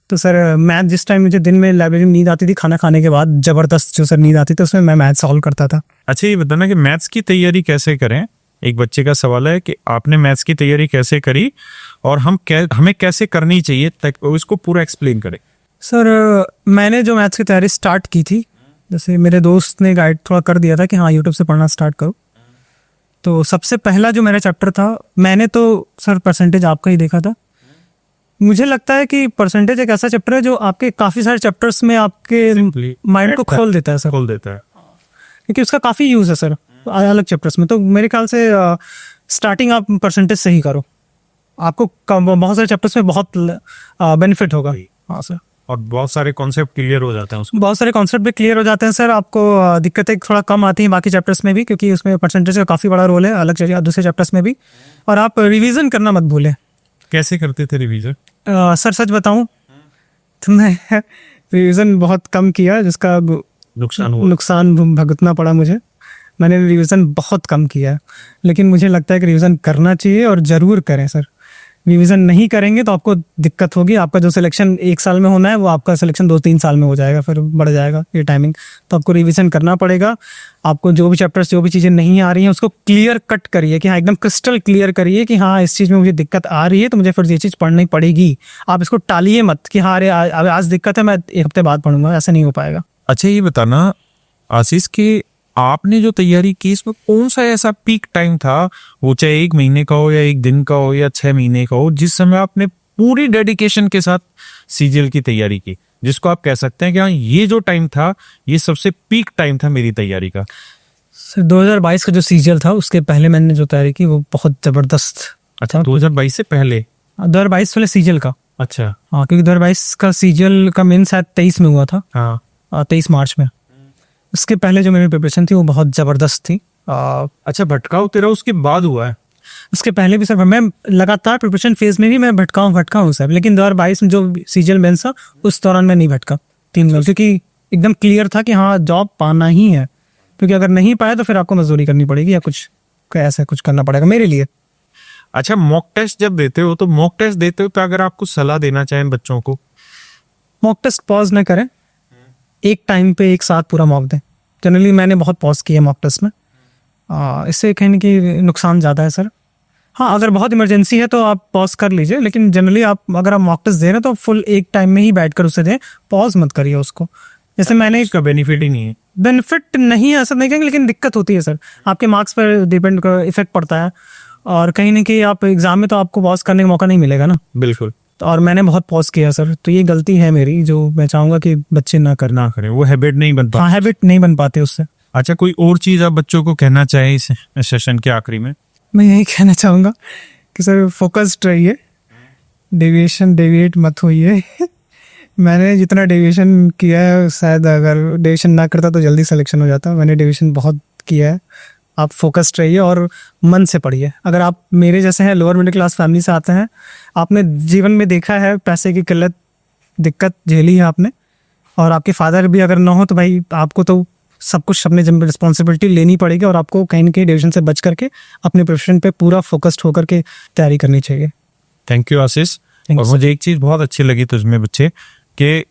[SPEAKER 2] तो सर मैथ जिस टाइम मुझे दिन में लाइब्रेरी में नींद आती थी, खाना खाने के बाद ज़बरदस्त जो सर नींद आती थी, उसमें मैं मैथ सॉल्व करता था।
[SPEAKER 1] अच्छा, ये बताना कि मैथ्स की तैयारी कैसे करें? एक बच्चे का सवाल है कि आपने मैथ्स की तैयारी कैसे करी और हमें कैसे करनी चाहिए, ताकि इसको पूरा एक्सप्लेन करें।
[SPEAKER 2] सर मैंने जो मैथ्स की तैयारी स्टार्ट की थी, जैसे मेरे दोस्त ने गाइड थोड़ा कर दिया था कि हाँ यूट्यूब से पढ़ना स्टार्ट करो, तो सबसे पहला जो मेरा चैप्टर था, मैंने तो सर परसेंटेज आपका ही देखा था। मुझे लगता है कि परसेंटेज एक ऐसा चैप्टर है जो आपके काफ़ी सारे चैप्टर्स में आपके माइंड को खोल देता है सर,
[SPEAKER 1] खोल देता है,
[SPEAKER 2] क्योंकि उसका काफ़ी यूज़ है सर अलग चैप्टर्स में। तो मेरे ख्याल से स्टार्टिंग आप परसेंटेज से ही करो, आपको बहुत सारे चैप्टर्स में बहुत बेनिफिट होगा। हाँ सर,
[SPEAKER 1] और बहुत सारे कॉन्सेप्ट क्लियर हो जाते हैं उसमें।
[SPEAKER 2] बहुत सारे कॉन्सेप्ट भी क्लियर हो जाते हैं सर। आपको दिक्कतें थोड़ा कम आती हैं बाकी चैप्टर्स में भी, क्योंकि उसमें परसेंटेज का काफ़ी बड़ा रोल है अलग दूसरे चैप्टर्स में भी। और आप रिवीजन करना मत भूलें।
[SPEAKER 1] कैसे करते थे रिवीजन?
[SPEAKER 2] सर सच बताऊं तो मैं रिवीजन बहुत कम किया, जिसका नुकसान भुगतना पड़ा मुझे। मैंने रिवीजन बहुत कम किया है, लेकिन मुझे लगता है कि रिवीजन करना चाहिए और ज़रूर करें सर। रिवीजन नहीं करेंगे तो आपको दिक्कत होगी। आपका जो सिलेक्शन 1 साल में होना है वो आपका सिलेक्शन 2-3 साल में हो जाएगा, फिर बढ़ जाएगा ये टाइमिंग। तो आपको रिवीजन करना पड़ेगा। आपको जो भी चैप्टर्स, जो भी चीज़ें नहीं आ रही हैं उसको क्लियर कट करिए कि हाँ, एकदम क्रिस्टल क्लियर करिए कि हाँ, इस चीज़ में मुझे दिक्कत आ रही है तो मुझे फिर ये चीज़ पढ़नी पड़ेगी। आप इसको टालिए मत कि हाँ अरे आज दिक्कत है, मैं 1 हफ्ते बाद पढ़ूंगा, ऐसा नहीं हो पाएगा।
[SPEAKER 1] अच्छा ये बताना आशीष कि आपने जो तैयारी की इसमें कौन सा ऐसा पीक टाइम था, वो चाहे 1 महीने का हो या 1 दिन का हो या 6 महीने का हो, जिस समय आपने पूरी डेडिकेशन के साथ सीजीएल की तैयारी की, जिसको आप कह सकते हैं कि हाँ ये जो टाइम था ये सबसे पीक टाइम था मेरी तैयारी का?
[SPEAKER 2] सर 2022 का जो सीजीएल था उसके पहले मैंने जो तैयारी की वो बहुत ज़बरदस्त।
[SPEAKER 1] अच्छा 2022 से पहले?
[SPEAKER 2] 2022 वाले सीजीएल का।
[SPEAKER 1] अच्छा
[SPEAKER 2] हाँ, क्योंकि 2022 का सीजीएल का मेन शायद 23 में हुआ था।
[SPEAKER 1] हाँ
[SPEAKER 2] 23 मार्च में। उसके पहले जो मेरी प्रिपरेशन थी वो बहुत ज़बरदस्त थी।
[SPEAKER 1] अच्छा भटकाव तेरा उसके बाद हुआ है?
[SPEAKER 2] उसके पहले भी सर मैं लगातार प्रिपरेशन फेज में भी मैं भटका हूँ सर, लेकिन 2022 में जो सीजीएल मेंस था उस दौरान मैं नहीं भटका 3 महीने, क्योंकि एकदम क्लियर था कि हाँ जॉब पाना ही है। क्योंकि अगर नहीं पाया तो फिर आपको मजदूरी करनी पड़ेगी या कुछ ऐसा कुछ करना पड़ेगा मेरे लिए।
[SPEAKER 1] अच्छा मॉक टेस्ट जब देते हो तो मॉक टेस्ट देते हो तो अगर आपको सलाह देना चाहें बच्चों को?
[SPEAKER 2] मॉक टेस्ट पॉज न करें, एक टाइम पे एक साथ पूरा मॉक दें। जनरली मैंने बहुत पॉज किया मॉक टेस्ट में, इससे कहीं ना कहीं नुकसान ज़्यादा है सर। हाँ, अगर बहुत इमरजेंसी है तो आप पॉज कर लीजिए, लेकिन जनरली अगर आप मॉक टेस्ट दे रहे हैं तो फुल एक टाइम में ही बैठकर उसे दें, पॉज मत करिए उसको। जैसे मैंने
[SPEAKER 1] इसका बेनिफिट ही नहीं है?
[SPEAKER 2] बेनिफिट नहीं है ऐसा नहीं कहेंगे, लेकिन दिक्कत होती है सर। आपके मार्क्स पर डिपेंड इफेक्ट पड़ता है, और कहीं ना कहीं आप एग्जाम में तो आपको पॉज करने का मौका नहीं मिलेगा ना।
[SPEAKER 1] बिल्कुल।
[SPEAKER 2] और मैंने बहुत पॉज किया सर, तो ये गलती है मेरी जो मैं चाहूंगा कि बच्चे ना करना
[SPEAKER 1] करें, वो हैबिट नहीं बन पाती।
[SPEAKER 2] हाँ, हैबिट नहीं बन पाते उससे।
[SPEAKER 1] अच्छा कोई और चीज आप बच्चों को कहना चाहें इस सेशन के आखिरी में?
[SPEAKER 2] मैं यही कहना चाहूँगा कि सर फोकस्ड रहिए, डेविएट मत होइए। मैंने जितना डेविएशन किया है, शायद अगर डेविएशन ना करता तो जल्दी सिलेक्शन हो जाता। मैंने डेविएशन बहुत किया है। आप फोकस्ड रहिए और मन से पढ़िए। अगर आप मेरे जैसे हैं, लोअर मिडिल क्लास फैमिली से आते हैं, आपने जीवन में देखा है पैसे की किल्लत, दिक्कत झेली है आपने, और आपके फादर भी अगर ना हो तो भाई आपको तो सब कुछ अपने रिस्पॉन्सिबिलिटी लेनी पड़ेगी, और आपको कहीं ना कहीं डिवीजन से बच करके अपने प्रोफेशन पे पूरा फोकस्ड होकर के तैयारी करनी चाहिए।
[SPEAKER 1] Thank you Ashish.
[SPEAKER 2] Thank
[SPEAKER 1] और
[SPEAKER 2] you,
[SPEAKER 1] मुझे एक चीज बहुत अच्छी लगी तुझमें बच्चे, कि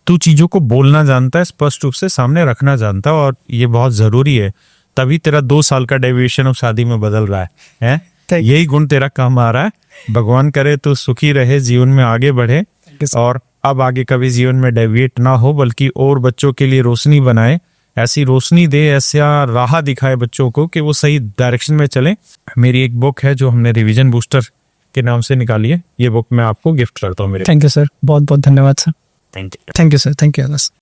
[SPEAKER 1] तू चीजों को बोलना जानता है, स्पष्ट रूप से सामने रखना जानता है, और ये बहुत जरूरी है। तभी तेरा 2 साल का डेविएशन अब शादी में बदल रहा है? यही गुण तेरा काम आ रहा है। भगवान करे तो सुखी रहे, जीवन में आगे बढ़े, और अब आगे कभी जीवन में डेविएट ना हो, बल्कि और बच्चों के लिए रोशनी बनाए, ऐसी रोशनी दे, ऐसा राह दिखाए बच्चों को कि वो सही डायरेक्शन में चले। मेरी एक बुक है जो हमने रिवीजन बूस्टर के नाम से निकाली है, ये बुक मैं आपको गिफ्ट करता हूँ मेरे।
[SPEAKER 2] थैंक यू सर, बहुत बहुत धन्यवाद sir.
[SPEAKER 1] Thank you.
[SPEAKER 2] Thank you sir, thank you.